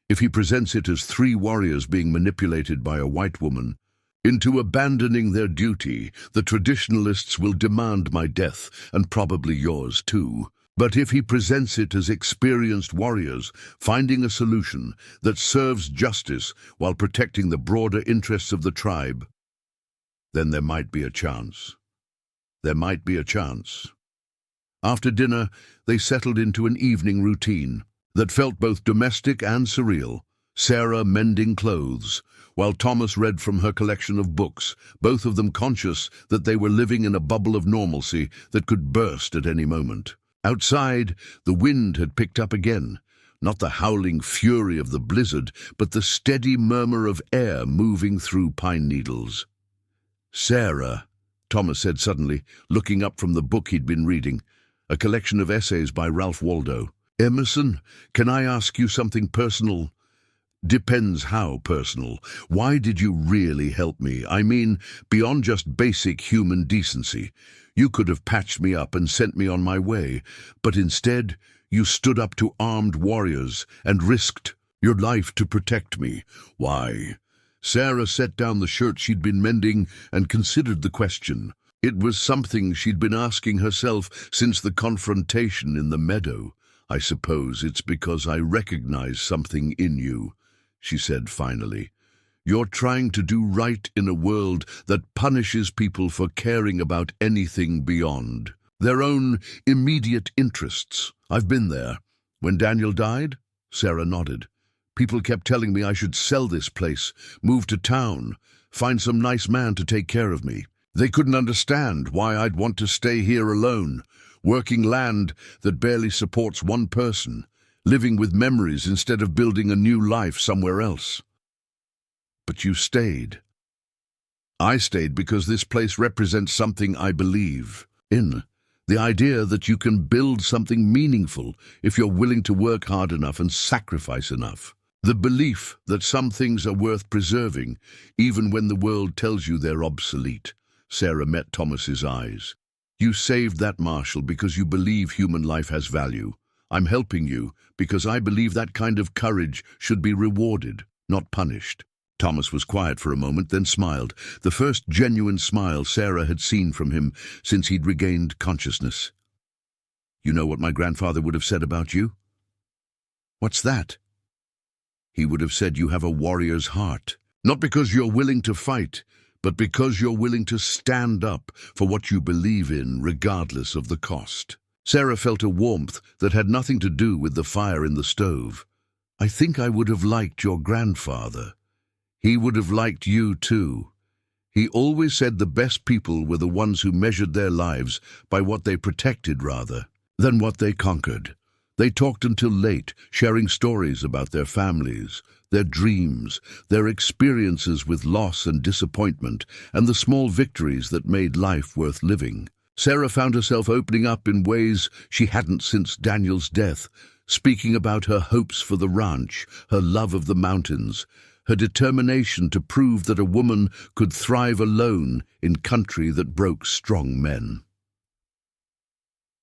Speaker 1: If he presents it as 3 warriors being manipulated by a white woman into abandoning their duty, the traditionalists will demand my death, and probably yours too. But if he presents it as experienced warriors finding a solution that serves justice while protecting the broader interests of the tribe, then there might be a chance. There might be a chance." After dinner, they settled into an evening routine that felt both domestic and surreal. Sarah mending clothes, while Thomas read from her collection of books, both of them conscious that they were living in a bubble of normalcy that could burst at any moment. Outside, the wind had picked up again, not the howling fury of the blizzard, but the steady murmur of air moving through pine needles. "Sarah," Thomas said suddenly, looking up from the book he'd been reading, a collection of essays by Ralph Waldo. "Emerson, can I ask you something personal?" "Depends how personal. Why did you really help me? I mean, beyond just basic human decency. You could have patched me up and sent me on my way, but instead you stood up to armed warriors and risked your life to protect me. Why?" Sarah set down the shirt she'd been mending and considered the question. It was something she'd been asking herself since the confrontation in the meadow. "I suppose it's because I recognize something in you," she said finally. "You're trying to do right in a world that punishes people for caring about anything beyond their own immediate interests. I've been there. When Daniel died?" Sarah nodded. "People kept telling me I should sell this place, move to town, find some nice man to take care of me. They couldn't understand why I'd want to stay here alone, working land that barely supports one person, living with memories instead of building a new life somewhere else. But you stayed." "I stayed because this place represents something I believe in. The idea that you can build something meaningful if you're willing to work hard enough and sacrifice enough. The belief that some things are worth preserving, even when the world tells you they're obsolete." Sarah met Thomas's eyes. You saved that marshal because you believe human life has value. I'm helping you because I believe that kind of courage should be rewarded, not punished." Thomas was quiet for a moment, then smiled, the first genuine smile Sarah had seen from him since he'd regained consciousness. "You know what my grandfather would have said about you?" "What's that?" "He would have said you have a warrior's heart. Not because you're willing to fight, but because you're willing to stand up for what you believe in, regardless of the cost." Sarah felt a warmth that had nothing to do with the fire in the stove. "I think I would have liked your grandfather. He would have liked you too. He always said the best people were the ones who measured their lives by what they protected rather than what they conquered. They talked until late, sharing stories about their families, their dreams, their experiences with loss and disappointment, and the small victories that made life worth living." Sarah found herself opening up in ways she hadn't since Daniel's death, speaking about her hopes for the ranch, her love of the mountains, her determination to prove that a woman could thrive alone in country that broke strong men.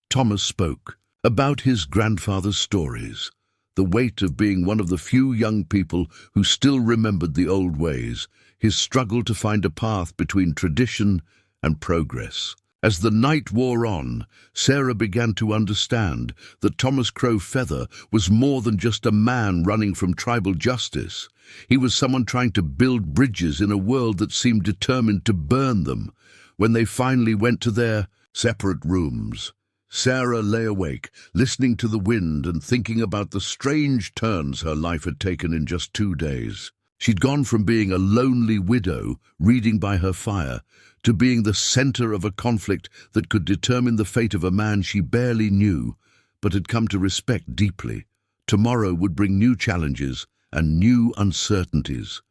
Speaker 1: Thomas spoke about his grandfather's stories, the weight of being one of the few young people who still remembered the old ways, his struggle to find a path between tradition and progress. As the night wore on, Sarah began to understand that Thomas Crow Feather was more than just a man running from tribal justice. He was someone trying to build bridges in a world that seemed determined to burn them. When they finally went to their separate rooms, Sarah lay awake, listening to the wind and thinking about the strange turns her life had taken in just 2 days. She'd gone from being a lonely widow, reading by her fire, to being the center of a conflict that could determine the fate of a man she barely knew, but had come to respect deeply. Tomorrow would bring new challenges and new uncertainties.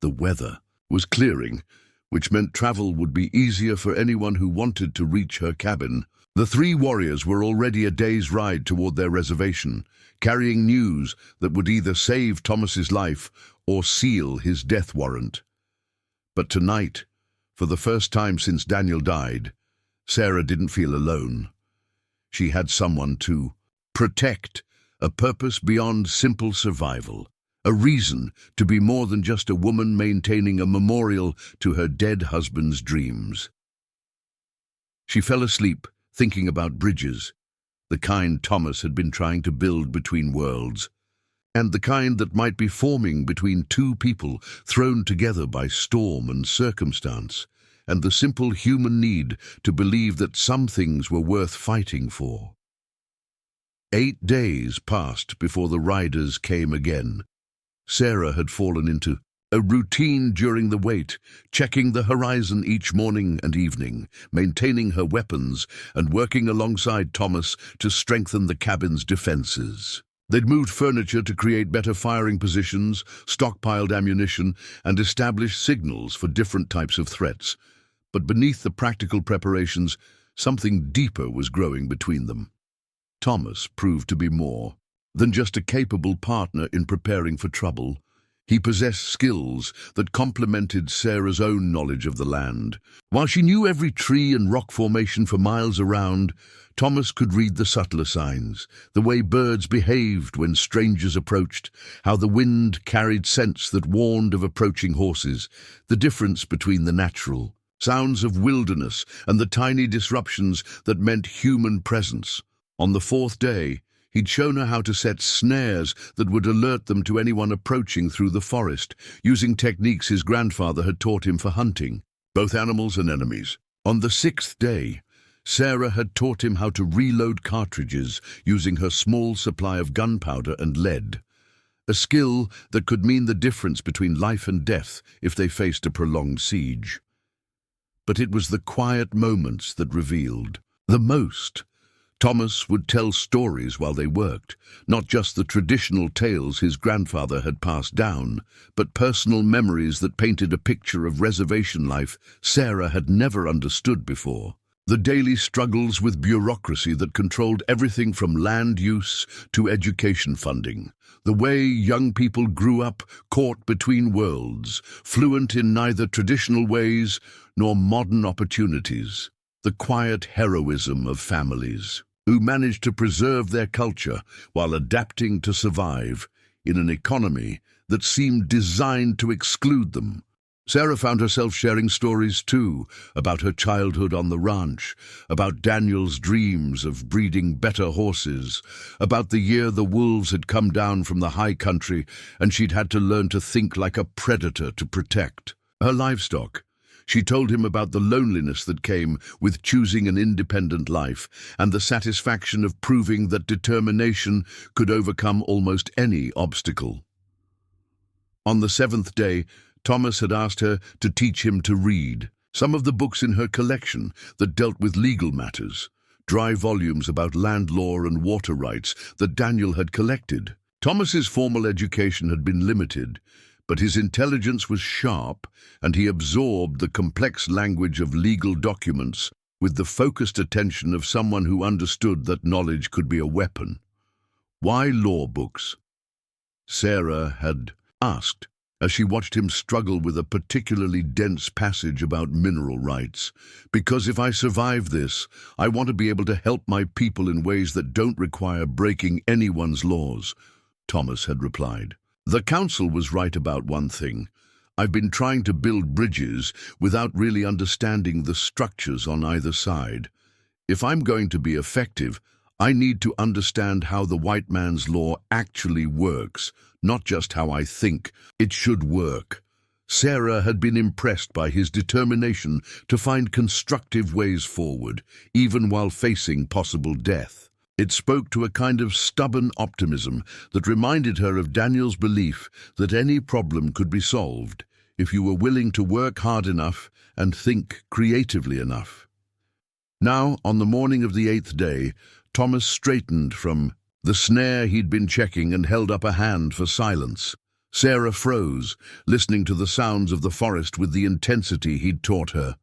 Speaker 1: The weather was clearing, which meant travel would be easier for anyone who wanted to reach her cabin. The 3 warriors were already a day's ride toward their reservation, carrying news that would either save Thomas's life or seal his death warrant. But tonight, for the first time since Daniel died, Sarah didn't feel alone. She had someone to protect, a purpose beyond simple survival, a reason to be more than just a woman maintaining a memorial to her dead husband's dreams. She fell asleep, thinking about bridges, the kind Thomas had been trying to build between worlds, and the kind that might be forming between 2 people thrown together by storm and circumstance, and the simple human need to believe that some things were worth fighting for. 8 days passed before the riders came again. Sarah had fallen into a routine during the wait, checking the horizon each morning and evening, maintaining her weapons, and working alongside Thomas to strengthen the cabin's defenses. They'd moved furniture to create better firing positions, stockpiled ammunition, and established signals for different types of threats. But beneath the practical preparations, something deeper was growing between them. Thomas proved to be more than just a capable partner in preparing for trouble. He possessed skills that complemented Sarah's own knowledge of the land. While she knew every tree and rock formation for miles around, Thomas could read the subtler signs, the way birds behaved when strangers approached, how the wind carried scents that warned of approaching horses, the difference between the natural sounds of wilderness and the tiny disruptions that meant human presence. On the 4th day, he'd shown her how to set snares that would alert them to anyone approaching through the forest, using techniques his grandfather had taught him for hunting, both animals and enemies. On the 6th day, Sarah had taught him how to reload cartridges using her small supply of gunpowder and lead, a skill that could mean the difference between life and death if they faced a prolonged siege. But it was the quiet moments that revealed the most. Thomas would tell stories while they worked, not just the traditional tales his grandfather had passed down, but personal memories that painted a picture of reservation life Sarah had never understood before. The daily struggles with bureaucracy that controlled everything from land use to education funding. The way young people grew up caught between worlds, fluent in neither traditional ways nor modern opportunities. the quiet heroism of families who managed to preserve their culture while adapting to survive in an economy that seemed designed to exclude them. Sarah found herself sharing stories too, about her childhood on the ranch, about Daniel's dreams of breeding better horses, about the year the wolves had come down from the high country and she'd had to learn to think like a predator to protect her livestock. She told him about the loneliness that came with choosing an independent life and the satisfaction of proving that determination could overcome almost any obstacle. On the seventh day, Thomas had asked her to teach him to read some of the books in her collection that dealt with legal matters, dry volumes about land law and water rights that Daniel had collected. Thomas's formal education had been limited, but his intelligence was sharp, and he absorbed the complex language of legal documents with the focused attention of someone who understood that knowledge could be a weapon. "Why law books?" Sarah had asked, as she watched him struggle with a particularly dense passage about mineral rights. "Because if I survive this, I want to be able to help my people in ways that don't require breaking anyone's laws," Thomas had replied. "The council was right about one thing. I've been trying to build bridges without really understanding the structures on either side. If I'm going to be effective, I need to understand how the white man's law actually works, not just how I think it should work." Sarah had been impressed by his determination to find constructive ways forward, even while facing possible death. It spoke to a kind of stubborn optimism that reminded her of Daniel's belief that any problem could be solved if you were willing to work hard enough and think creatively enough. Now, on the morning of the 8th day, Thomas straightened from the snare he'd been checking and held up a hand for silence. Sarah froze, listening to the sounds of the forest with the intensity he'd taught her.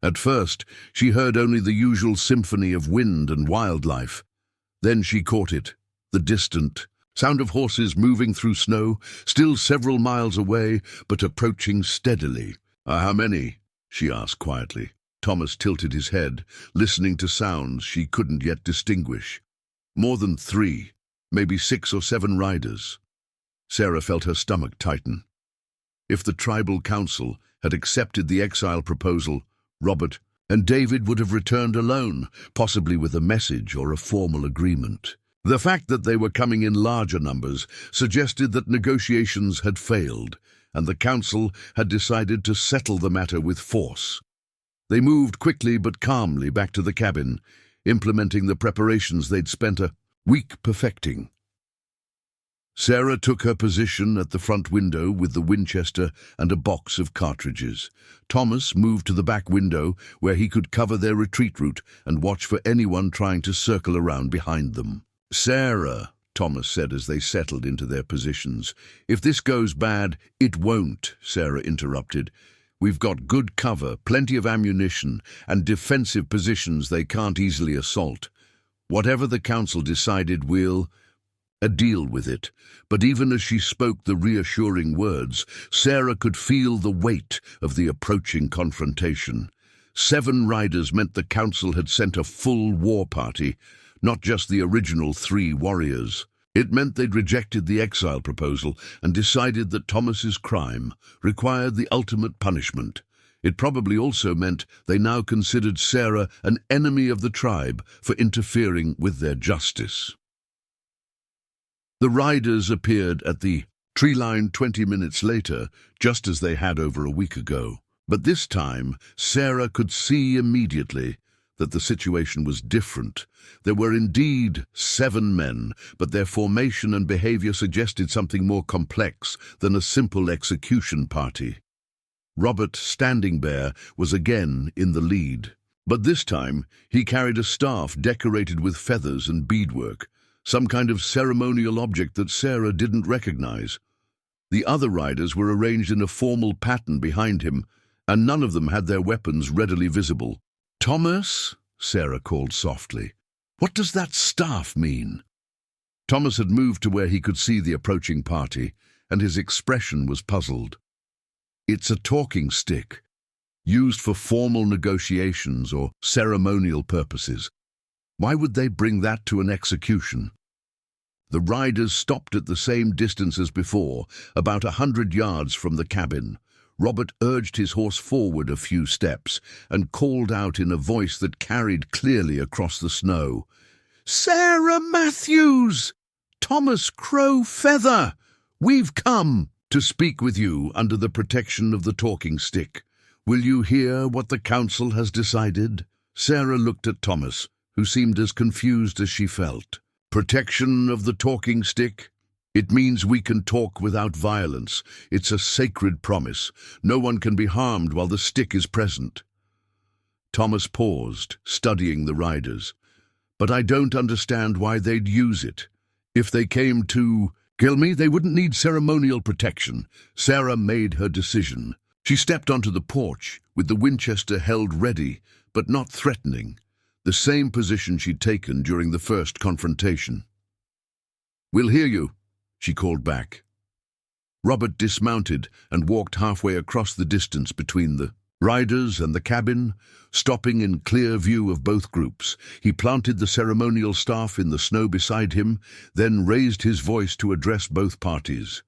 Speaker 1: At first, she heard only the usual symphony of wind and wildlife. Then she caught it, the distant sound of horses moving through snow, still several miles away, but approaching steadily. How many?" she asked quietly. Thomas tilted his head, listening to sounds she couldn't yet distinguish. "More than 3, maybe 6 or 7 riders." Sarah felt her stomach tighten. If the tribal council had accepted the exile proposal, Robert and David would have returned alone, possibly with a message or a formal agreement. The fact that they were coming in larger numbers suggested that negotiations had failed, and the council had decided to settle the matter with force. They moved quickly but calmly back to the cabin, implementing the preparations they'd spent a week perfecting. Sarah took her position at the front window with the Winchester and a box of cartridges. Thomas moved to the back window where he could cover their retreat route and watch for anyone trying to circle around behind them. "Sarah," Thomas said as they settled into their positions. "If this goes bad, it won't," Sarah interrupted. "We've got good cover, plenty of ammunition, and defensive positions they can't easily assault. Whatever the council decided, we'll deal with it." But even as she spoke the reassuring words, Sarah could feel the weight of the approaching confrontation. 7 riders meant the council had sent a full war party, not just the original 3 warriors. It meant they'd rejected the exile proposal and decided that Thomas's crime required the ultimate punishment. It probably also meant they now considered Sarah an enemy of the tribe for interfering with their justice. The riders appeared at the tree line 20 minutes later, just as they had over a week ago. But this time, Sarah could see immediately that the situation was different. There were indeed 7 men, but their formation and behavior suggested something more complex than a simple execution party. Robert Standing Bear was again in the lead, but this time he carried a staff decorated with feathers and beadwork, some kind of ceremonial object that Sarah didn't recognize. The other riders were arranged in a formal pattern behind him, and none of them had their weapons readily visible. "Thomas," Sarah called softly, "what does that staff mean?" Thomas had moved to where he could see the approaching party, and his expression was puzzled. "It's a talking stick. used for formal negotiations or ceremonial purposes. Why would they bring that to an execution? The riders stopped at the same distance as before, about 100 yards from the cabin. Robert urged his horse forward a few steps and called out in a voice that carried clearly across the snow, "Sarah Matthews! Thomas Crow Feather! We've come to speak with you under the protection of the talking stick. Will you hear what the council has decided?" Sarah looked at Thomas, who seemed as confused as she felt. Protection of the talking stick? It means we can talk without violence. It's a sacred promise. No one can be harmed while the stick is present. Thomas paused, studying the riders. But I don't understand why they'd use it. If they came to kill me, they wouldn't need ceremonial protection. Sarah made her decision. She stepped onto the porch, with the Winchester held ready, but not threatening, the same position she'd taken during the first confrontation. "We'll hear you," she called back. Robert dismounted and walked halfway across the distance between the riders and the cabin, stopping in clear view of both groups. He planted the ceremonial staff in the snow beside him, then raised his voice to address both parties.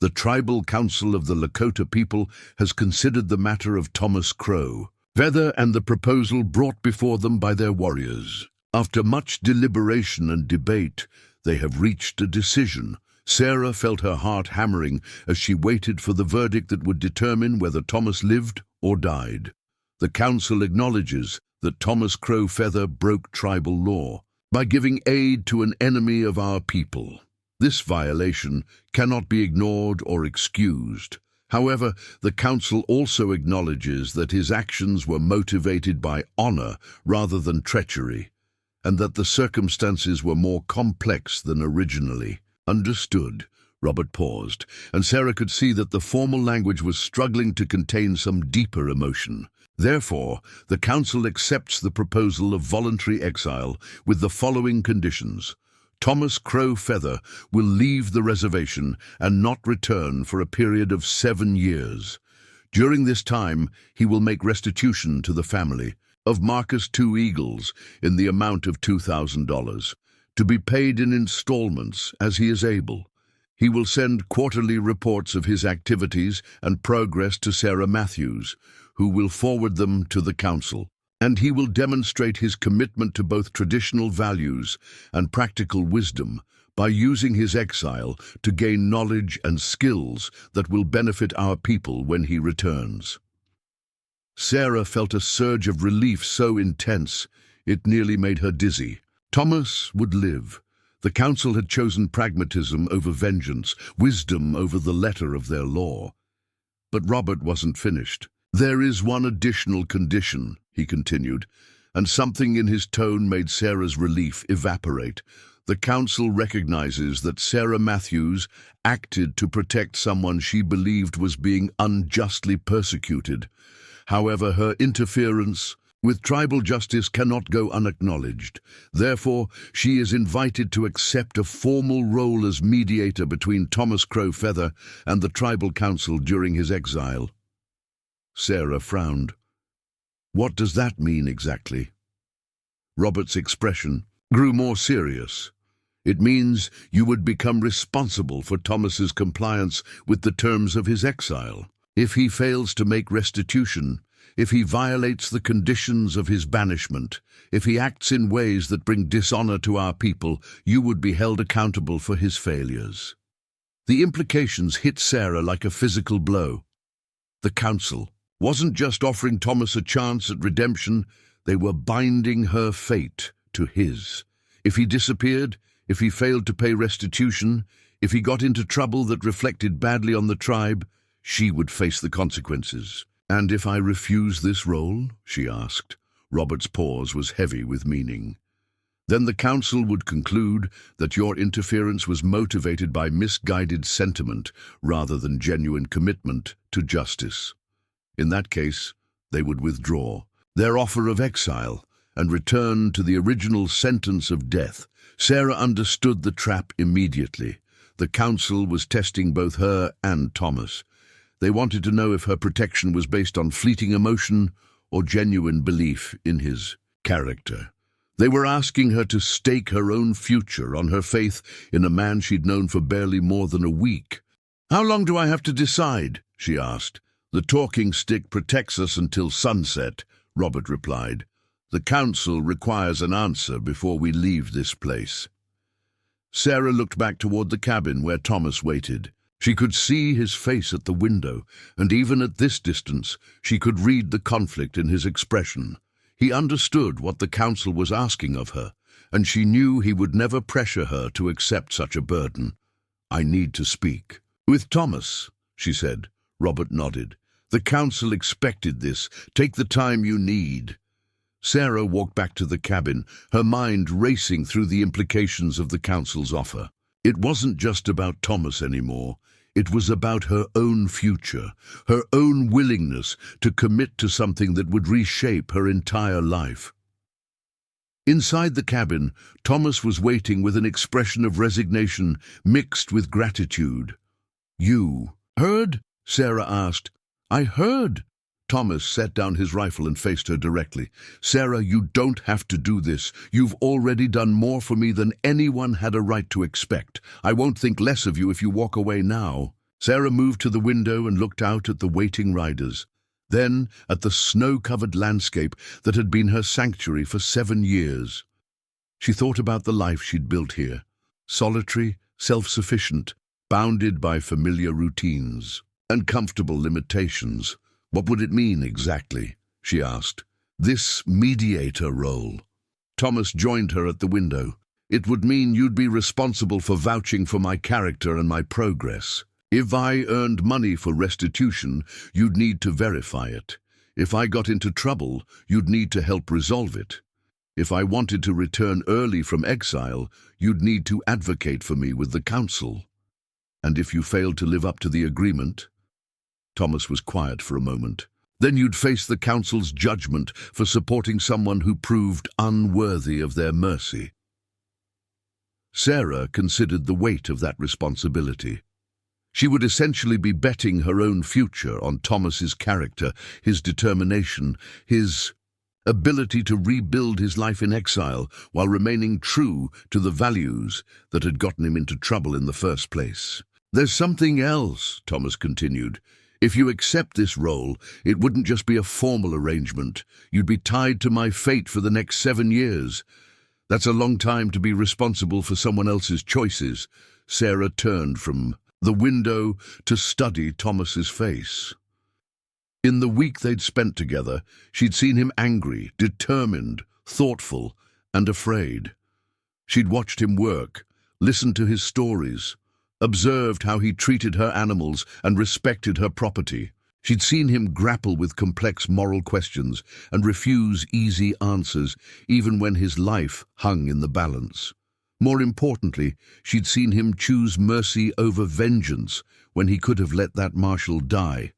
Speaker 1: "The tribal council of the Lakota people has considered the matter of Thomas Crow Feather and the proposal brought before them by their warriors. After much deliberation and debate, they have reached a decision." Sarah felt her heart hammering as she waited for the verdict that would determine whether Thomas lived or died. The council acknowledges that Thomas Crow Feather broke tribal law by giving aid to an enemy of our people. This violation cannot be ignored or excused. However, the council also acknowledges that his actions were motivated by honor rather than treachery, and that the circumstances were more complex than originally. "Understood." Robert paused, and Sarah could see that the formal language was struggling to contain some deeper emotion. "Therefore, the council accepts the proposal of voluntary exile with the following conditions. Thomas Crow Feather will leave the reservation and not return for a period of 7 years. During this time, he will make restitution to the family of Marcus Two Eagles in the amount of $2,000, to be paid in installments as he is able. He will send quarterly reports of his activities and progress to Sarah Matthews, who will forward them to the council. And he will demonstrate his commitment to both traditional values and practical wisdom by using his exile to gain knowledge and skills that will benefit our people when he returns." Sarah felt a surge of relief so intense it nearly made her dizzy. Thomas would live. The council had chosen pragmatism over vengeance, wisdom over the letter of their law. But Robert wasn't finished. "There is one additional condition," he continued, and something in his tone made Sarah's relief evaporate. "The council recognizes that Sarah Matthews acted to protect someone she believed was being unjustly persecuted. However, her interference with tribal justice cannot go unacknowledged. Therefore, she is invited to accept a formal role as mediator between Thomas Crow Feather and the tribal council during his exile." Sarah frowned. "What does that mean exactly?" Robert's expression grew more serious. "It means you would become responsible for Thomas's compliance with the terms of his exile. If he fails to make restitution, if he violates the conditions of his banishment, if he acts in ways that bring dishonor to our people, you would be held accountable for his failures." The implications hit Sarah like a physical blow. The council wasn't just offering Thomas a chance at redemption, they were binding her fate to his. If he disappeared, if he failed to pay restitution, if he got into trouble that reflected badly on the tribe, she would face the consequences. "And if I refuse this role?" she asked. Robert's pause was heavy with meaning. "Then the council would conclude that your interference was motivated by misguided sentiment rather than genuine commitment to justice. In that case, they would withdraw their offer of exile and return to the original sentence of death." Sarah understood the trap immediately. The council was testing both her and Thomas. They wanted to know if her protection was based on fleeting emotion or genuine belief in his character. They were asking her to stake her own future on her faith in a man she'd known for barely more than a week. "How long do I have to decide?" she asked. "The talking stick protects us until sunset," Robert replied. "The council requires an answer before we leave this place." Sarah looked back toward the cabin where Thomas waited. She could see his face at the window, and even at this distance, she could read the conflict in his expression. He understood what the council was asking of her, and she knew he would never pressure her to accept such a burden. "I need to speak." "With Thomas," she said. Robert nodded. "The council expected this. Take the time you need." Sarah walked back to the cabin, her mind racing through the implications of the council's offer. It wasn't just about Thomas anymore. It was about her own future, her own willingness to commit to something that would reshape her entire life. Inside the cabin, Thomas was waiting with an expression of resignation mixed with gratitude. "You heard?" Sarah asked. "I heard." Thomas set down his rifle and faced her directly. "Sarah, you don't have to do this. You've already done more for me than anyone had a right to expect. I won't think less of you if you walk away now." Sarah moved to the window and looked out at the waiting riders, then at the snow-covered landscape that had been her sanctuary for 7 years. She thought about the life she'd built here, solitary, self-sufficient, bounded by familiar routines and comfortable limitations. What would it mean exactly, she asked, this mediator role? Thomas joined her at the window. "It would mean you'd be responsible for vouching for my character and my progress. If I earned money for restitution, you'd need to verify it. If I got into trouble, you'd need to help resolve it. If I wanted to return early from exile, you'd need to advocate for me with the council. And if you failed to live up to the agreement—" Thomas was quiet for a moment. "Then you'd face the council's judgment for supporting someone who proved unworthy of their mercy." Sarah considered the weight of that responsibility. She would essentially be betting her own future on Thomas's character, his determination, his ability to rebuild his life in exile while remaining true to the values that had gotten him into trouble in the first place. "There's something else," Thomas continued. "If you accept this role, it wouldn't just be a formal arrangement. You'd be tied to my fate for the next 7 years. That's a long time to be responsible for someone else's choices." Sarah turned from the window to study Thomas's face. In the week they'd spent together, she'd seen him angry, determined, thoughtful, and afraid. She'd watched him work, listened to his stories, observed how he treated her animals and respected her property. She'd seen him grapple with complex moral questions and refuse easy answers, even when his life hung in the balance. More importantly, she'd seen him choose mercy over vengeance when he could have let that marshal die.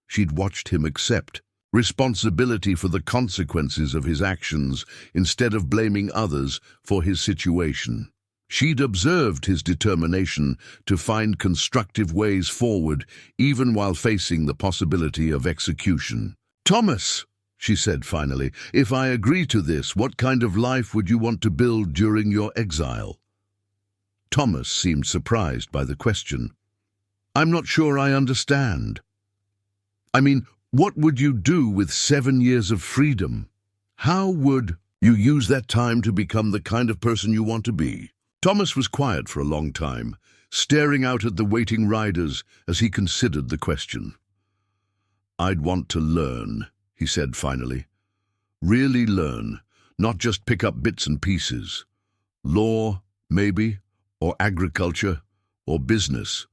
Speaker 1: She'd watched him accept responsibility for the consequences of his actions instead of blaming others for his situation. She'd observed his determination to find constructive ways forward, even while facing the possibility of execution. "Thomas," she said finally, "if I agree to this, what kind of life would you want to build during your exile?" Thomas seemed surprised by the question. "I'm not sure I understand." "I mean, what would you do with 7 years of freedom? How would you use that time to become the kind of person you want to be?" Thomas was quiet for a long time, staring out at the waiting riders as he considered the question. "I'd want to learn," he said finally. "Really learn, not just pick up bits and pieces. Law, maybe, or agriculture, or business.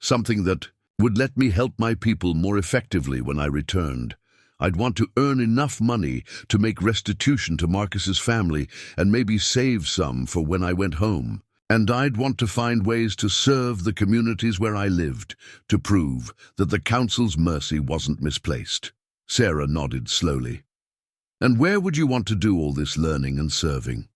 Speaker 1: Something that would let me help my people more effectively when I returned. I'd want to earn enough money to make restitution to Marcus's family and maybe save some for when I went home. And I'd want to find ways to serve the communities where I lived, to prove that the council's mercy wasn't misplaced." Sarah nodded slowly. "And where would you want to do all this learning and serving?"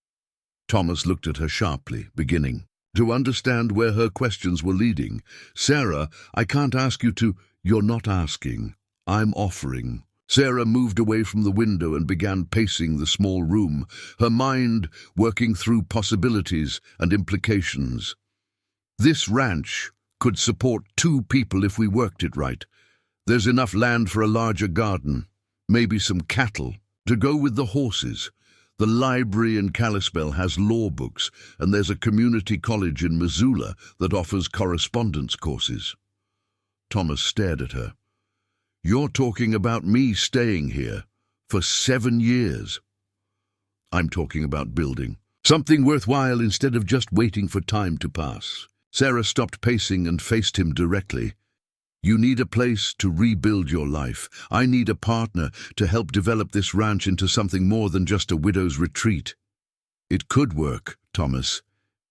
Speaker 1: Thomas looked at her sharply, beginning to understand where her questions were leading. "Sarah, I can't ask you to You're not asking. I'm offering. Sarah moved away from the window and began pacing the small room, her mind working through possibilities and implications. This ranch could support 2 people if we worked it right. There's enough land for a larger garden, maybe some cattle, to go with the horses. The library in Kalispell has law books, and there's a community college in Missoula that offers correspondence courses. Thomas stared at her. You're talking about me staying here for 7 years. I'm talking about building something worthwhile instead of just waiting for time to pass. Sarah stopped pacing and faced him directly. You need a place to rebuild your life. I need a partner to help develop this ranch into something more than just a widow's retreat. It could work, Thomas,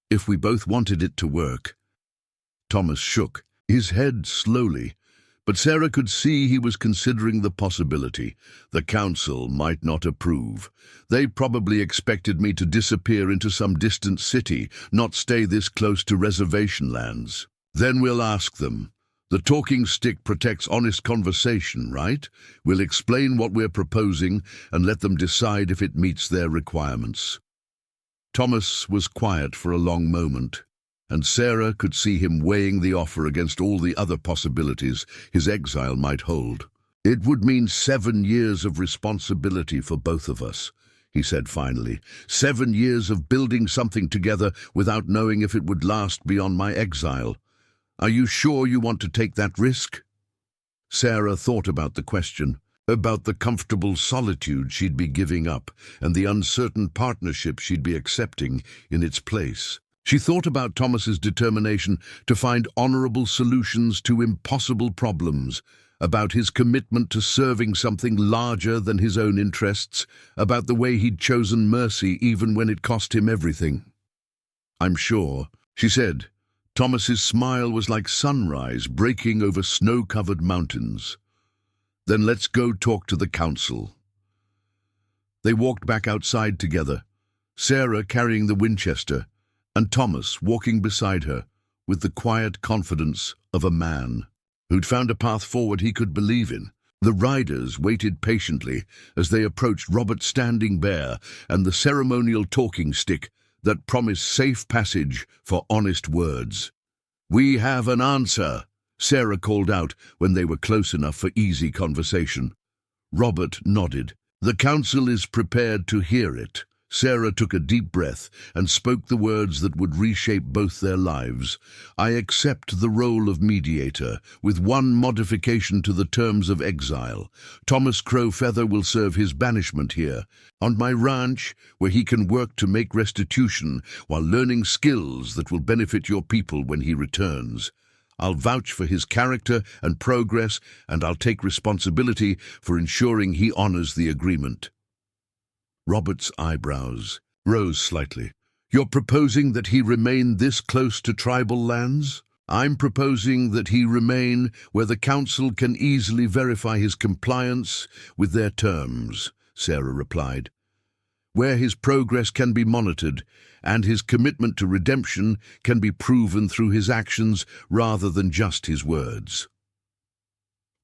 Speaker 1: if we both wanted it to work. Thomas shook his head slowly, but Sarah could see he was considering the possibility. The council might not approve. They probably expected me to disappear into some distant city, not stay this close to reservation lands. Then we'll ask them. The talking stick protects honest conversation, right? We'll explain what we're proposing and let them decide if it meets their requirements. Thomas was quiet for a long moment, and Sarah could see him weighing the offer against all the other possibilities his exile might hold. It would mean 7 years of responsibility for both of us, he said finally. 7 years of building something together without knowing if it would last beyond my exile. Are you sure you want to take that risk? Sarah thought about the question, about the comfortable solitude she'd be giving up and the uncertain partnership she'd be accepting in its place. She thought about Thomas's determination to find honorable solutions to impossible problems, about his commitment to serving something larger than his own interests, about the way he'd chosen mercy even when it cost him everything. I'm sure, she said. Thomas's smile was like sunrise breaking over snow-covered mountains. Then let's go talk to the council. They walked back outside together, Sarah carrying the Winchester, and Thomas walking beside her with the quiet confidence of a man who'd found a path forward he could believe in. The riders waited patiently as they approached Robert Standing Bear and the ceremonial talking stick that promised safe passage for honest words. We have an answer, Sarah called out when they were close enough for easy conversation. Robert nodded. The council is prepared to hear it. Sarah took a deep breath and spoke the words that would reshape both their lives. I accept the role of mediator, with one modification to the terms of exile. Thomas Crowfeather will serve his banishment here, on my ranch, where he can work to make restitution while learning skills that will benefit your people when he returns. I'll vouch for his character and progress, and I'll take responsibility for ensuring he honors the agreement. Robert's eyebrows rose slightly. You're proposing that he remain this close to tribal lands? I'm proposing that he remain where the council can easily verify his compliance with their terms, Sarah replied. Where his progress can be monitored and his commitment to redemption can be proven through his actions rather than just his words.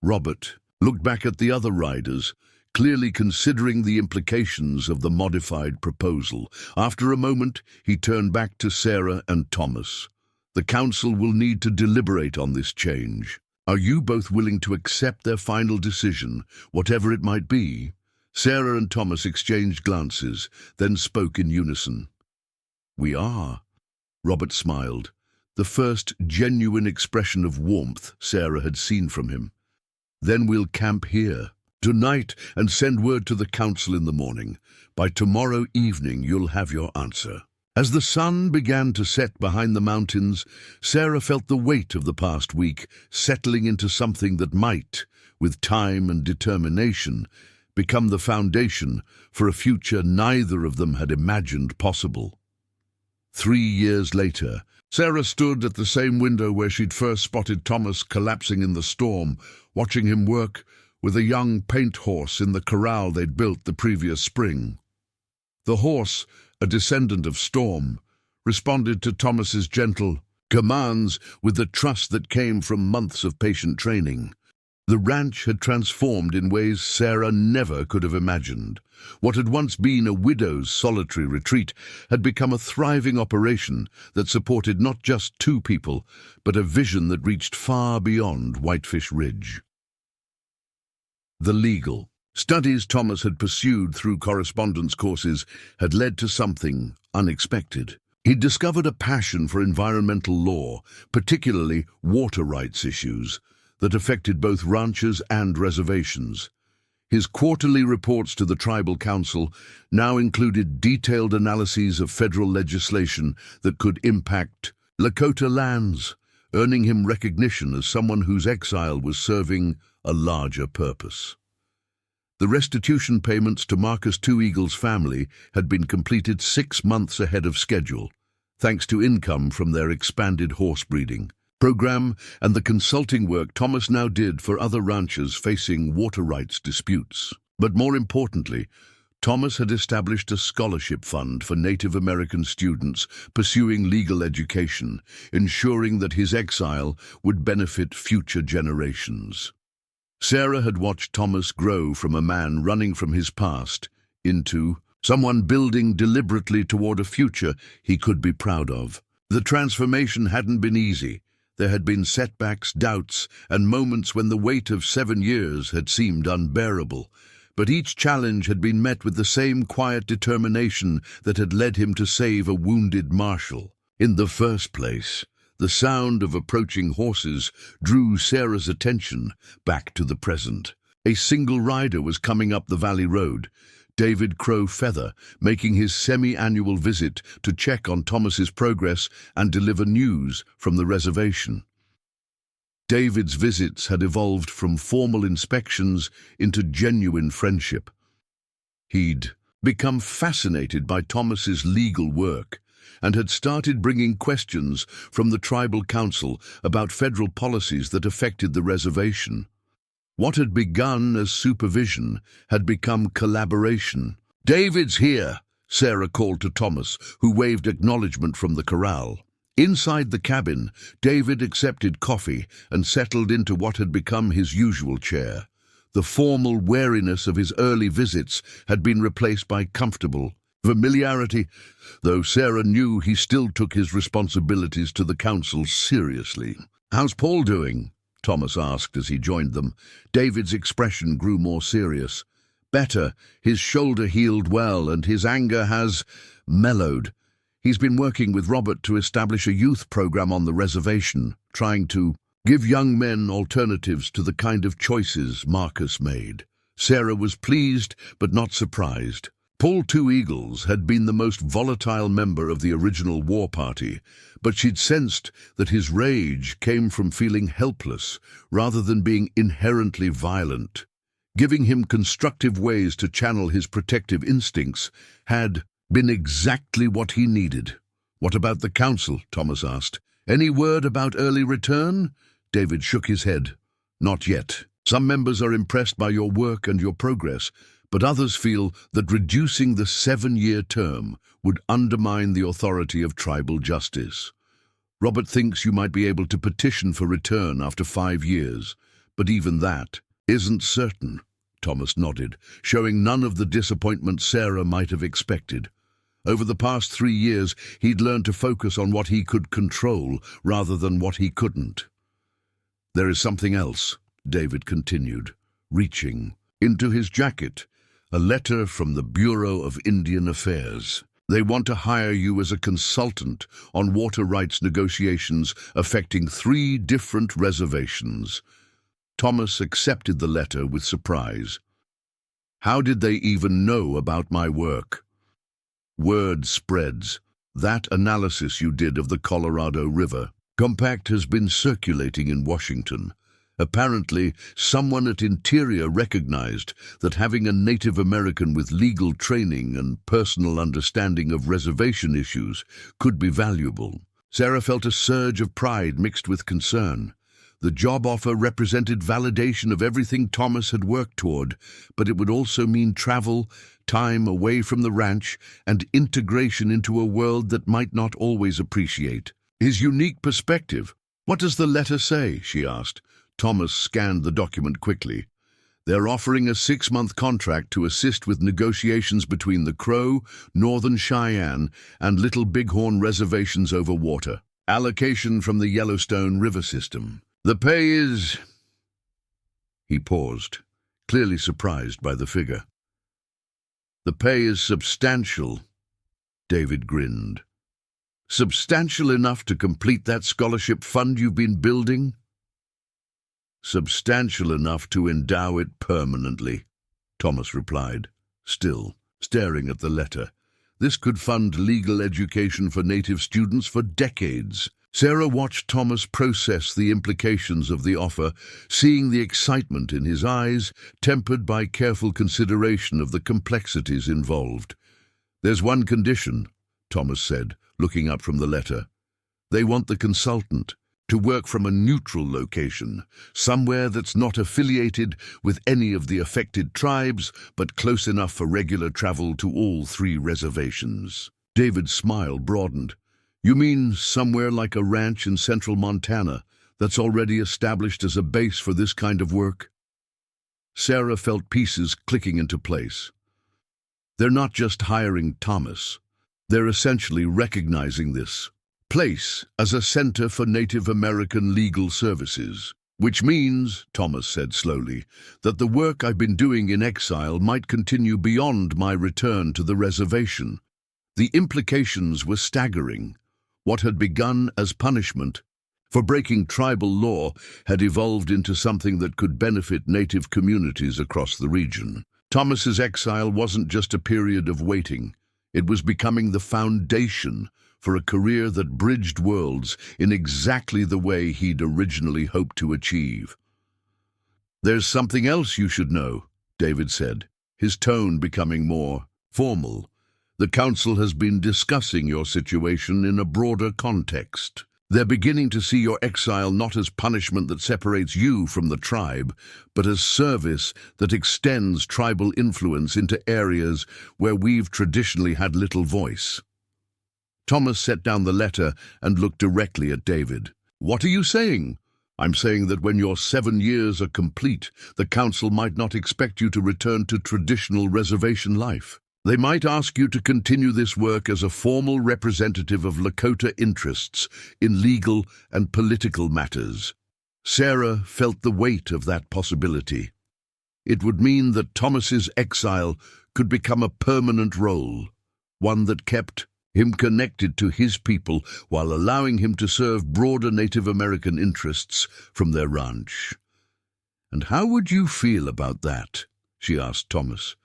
Speaker 1: Robert looked back at the other riders, clearly considering the implications of the modified proposal. After a moment, he turned back to Sarah and Thomas. The council will need to deliberate on this change. Are you both willing to accept their final decision, whatever it might be? Sarah and Thomas exchanged glances, then spoke in unison. We are. Robert smiled, the first genuine expression of warmth Sarah had seen from him. Then we'll camp here tonight and send word to the council in the morning. By tomorrow evening you'll have your answer. As the sun began to set behind the mountains, Sarah felt the weight of the past week settling into something that might, with time and determination, become the foundation for a future neither of them had imagined possible. 3 years later, Sarah stood at the same window where she'd first spotted Thomas collapsing in the storm, watching him work with a young paint horse in the corral they'd built the previous spring. The horse, a descendant of Storm, responded to Thomas's gentle commands with the trust that came from months of patient training. The ranch had transformed in ways Sarah never could have imagined. What had once been a widow's solitary retreat had become a thriving operation that supported not just two people, but a vision that reached far beyond Whitefish Ridge. The legal studies Thomas had pursued through correspondence courses had led to something unexpected. He'd discovered a passion for environmental law, particularly water rights issues, that affected both ranchers and reservations. His quarterly reports to the Tribal Council now included detailed analyses of federal legislation that could impact Lakota lands, earning him recognition as someone whose exile was serving a larger purpose. The restitution payments to Marcus Two Eagles' family had been completed 6 months ahead of schedule, thanks to income from their expanded horse breeding program and the consulting work Thomas now did for other ranchers facing water rights disputes. But more importantly, Thomas had established a scholarship fund for Native American students pursuing legal education, ensuring that his exile would benefit future generations. Sarah had watched Thomas grow from a man running from his past into someone building deliberately toward a future he could be proud of. The transformation hadn't been easy. There had been setbacks, doubts, and moments when the weight of 7 years had seemed unbearable. But each challenge had been met with the same quiet determination that had led him to save a wounded marshal. In the first place, the sound of approaching horses drew Sarah's attention back to the present. A single rider was coming up the valley road, David Crow Feather, making his semi-annual visit to check on Thomas's progress and deliver news from the reservation. David's visits had evolved from formal inspections into genuine friendship. He'd become fascinated by Thomas's legal work and had started bringing questions from the Tribal Council about federal policies that affected the reservation. What had begun as supervision had become collaboration. "David's here," Sarah called to Thomas, who waved acknowledgement from the corral. Inside the cabin, David accepted coffee and settled into what had become his usual chair. The formal wariness of his early visits had been replaced by comfortable familiarity, though Sarah knew he still took his responsibilities to the council seriously. "How's Paul doing?" Thomas asked as he joined them. David's expression grew more serious. "Better. His shoulder healed well and his anger has mellowed. He's been working with Robert to establish a youth program on the reservation, trying to give young men alternatives to the kind of choices Marcus made." Sarah was pleased but not surprised. Paul Two Eagles had been the most volatile member of the original war party, but she'd sensed that his rage came from feeling helpless rather than being inherently violent. Giving him constructive ways to channel his protective instincts had been exactly what he needed. "What about the council?" Thomas asked. "Any word about early return?" David shook his head. "Not yet. Some members are impressed by your work and your progress, but others feel that reducing the 7-year term would undermine the authority of tribal justice. Robert thinks you might be able to petition for return after 5 years, but even that isn't certain." Thomas nodded, showing none of the disappointment Sarah might have expected. Over the past 3 years, he'd learned to focus on what he could control rather than what he couldn't. "There is something else," David continued, reaching into his jacket. "A letter from the Bureau of Indian Affairs. They want to hire you as a consultant on water rights negotiations affecting 3 different reservations." Thomas accepted the letter with surprise. "How did they even know about my work?" "Word spreads. That analysis you did of the Colorado River Compact has been circulating in Washington. Apparently, someone at Interior recognized that having a Native American with legal training and personal understanding of reservation issues could be valuable." Sarah felt a surge of pride mixed with concern. The job offer represented validation of everything Thomas had worked toward, but it would also mean travel, time away from the ranch, and integration into a world that might not always appreciate his unique perspective. "What does the letter say?" she asked. Thomas scanned the document quickly. They're offering a 6-month contract to assist with negotiations between the Crow, Northern Cheyenne, and Little Bighorn reservations over water. Allocation from the Yellowstone River system. The pay is... He paused, clearly surprised by the figure. The pay is substantial, David grinned. Substantial enough to complete that scholarship fund you've been building? Substantial enough to endow it permanently, Thomas replied, still staring at the letter. This could fund legal education for Native students for decades. Sarah watched Thomas process the implications of the offer, seeing the excitement in his eyes, tempered by careful consideration of the complexities involved. There's one condition, Thomas said, looking up from the letter. They want the consultant to work from a neutral location, somewhere that's not affiliated with any of the affected tribes, but close enough for regular travel to all 3 reservations. David's smile broadened. You mean somewhere like a ranch in central Montana that's already established as a base for this kind of work? Sarah felt pieces clicking into place. They're not just hiring Thomas. They're essentially recognizing this place as a center for Native American legal services, which means, Thomas said slowly, that the work I've been doing in exile might continue beyond my return to the reservation. The implications were staggering. What had begun as punishment for breaking tribal law had evolved into something that could benefit Native communities across the region. Thomas's exile wasn't just a period of waiting. It was becoming the foundation for a career that bridged worlds in exactly the way he'd originally hoped to achieve. There's something else you should know, David said, his tone becoming more formal. The council has been discussing your situation in a broader context. They're beginning to see your exile not as punishment that separates you from the tribe, but as service that extends tribal influence into areas where we've traditionally had little voice. Thomas set down the letter and looked directly at David. What are you saying? I'm saying that when your 7 years are complete, the council might not expect you to return to traditional reservation life. They might ask you to continue this work as a formal representative of Lakota interests in legal and political matters. Sarah felt the weight of that possibility. It would mean that Thomas's exile could become a permanent role, one that kept him connected to his people while allowing him to serve broader Native American interests from their ranch. And how would you feel about that? She asked Thomas.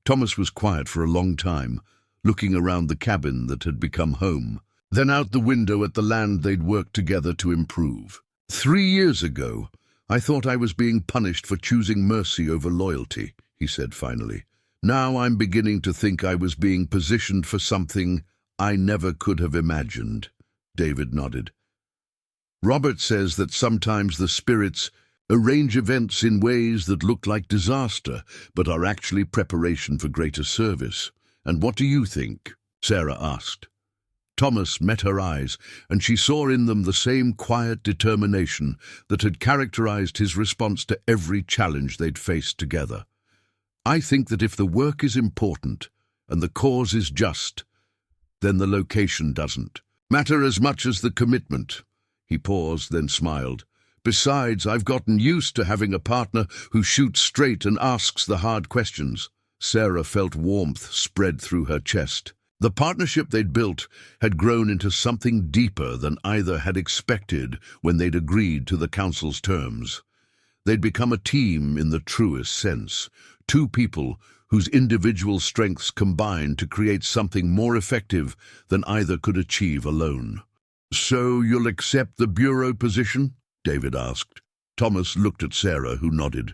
Speaker 1: Thomas was quiet for a long time, looking around the cabin that had become home, then out the window at the land they'd worked together to improve. 3 years ago, I thought I was being punished for choosing mercy over loyalty, he said finally. Now I'm beginning to think I was being positioned for something I never could have imagined. David nodded. Robert says that sometimes the spirits arrange events in ways that look like disaster, but are actually preparation for greater service. And what do you think? Sarah asked. Thomas met her eyes, and she saw in them the same quiet determination that had characterized his response to every challenge they'd faced together. I think that if the work is important and the cause is just, then the location doesn't matter as much as the commitment. He paused, then smiled. Besides, I've gotten used to having a partner who shoots straight and asks the hard questions. Sarah felt warmth spread through her chest. The partnership they'd built had grown into something deeper than either had expected when they'd agreed to the council's terms. They'd become a team in the truest sense, 2 people whose individual strengths combined to create something more effective than either could achieve alone. So you'll accept the bureau position? David asked. Thomas looked at Sarah, who nodded.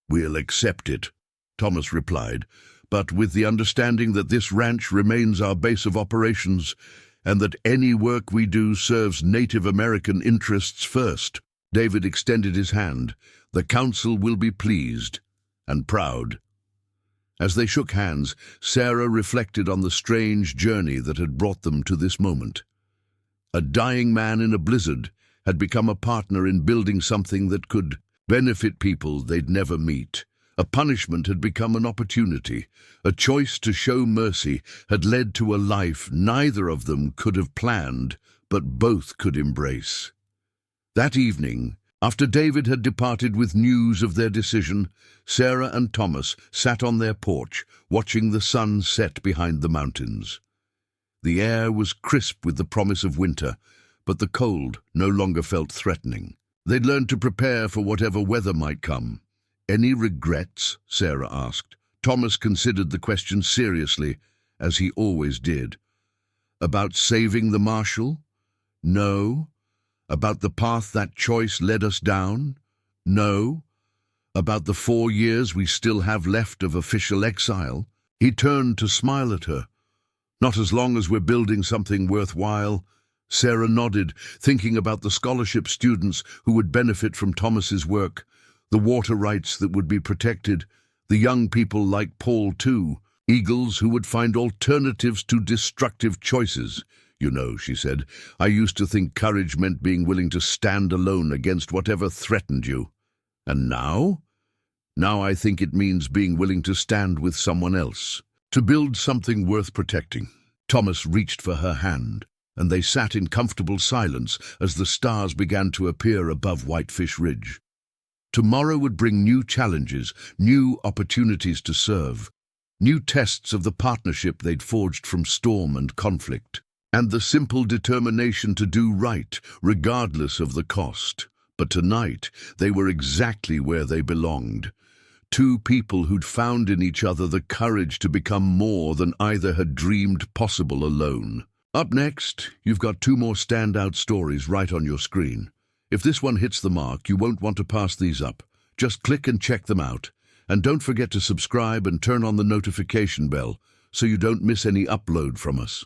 Speaker 1: We'll accept it, Thomas replied, but with the understanding that this ranch remains our base of operations and that any work we do serves Native American interests first. David extended his hand. The council will be pleased and proud. As they shook hands, Sarah reflected on the strange journey that had brought them to this moment. A dying man in a blizzard had become a partner in building something that could benefit people they'd never meet. A punishment had become an opportunity. A choice to show mercy had led to a life neither of them could have planned, but both could embrace. That evening, after David had departed with news of their decision, Sarah and Thomas sat on their porch, watching the sun set behind the mountains. The air was crisp with the promise of winter, but the cold no longer felt threatening. They'd learned to prepare for whatever weather might come. "Any regrets?" Sarah asked. Thomas considered the question seriously, as he always did. "About saving the marshal? No. About the path that choice led us down? No. About the 4 years we still have left of official exile?" He turned to smile at her. "Not as long as we're building something worthwhile." Sarah nodded, thinking about the scholarship students who would benefit from Thomas's work, the water rights that would be protected, the young people like Paul too, eagles who would find alternatives to destructive choices. "You know," she said, "I used to think courage meant being willing to stand alone against whatever threatened you. And now? Now I think it means being willing to stand with someone else, to build something worth protecting." Thomas reached for her hand, and they sat in comfortable silence as the stars began to appear above Whitefish Ridge. Tomorrow would bring new challenges, new opportunities to serve, new tests of the partnership they'd forged from storm and conflict, and the simple determination to do right, regardless of the cost. But tonight, they were exactly where they belonged. Two people who'd found in each other the courage to become more than either had dreamed possible alone. Up next, you've got 2 more standout stories right on your screen. If this one hits the mark, you won't want to pass these up. Just click and check them out. And don't forget to subscribe and turn on the notification bell so you don't miss any upload from us.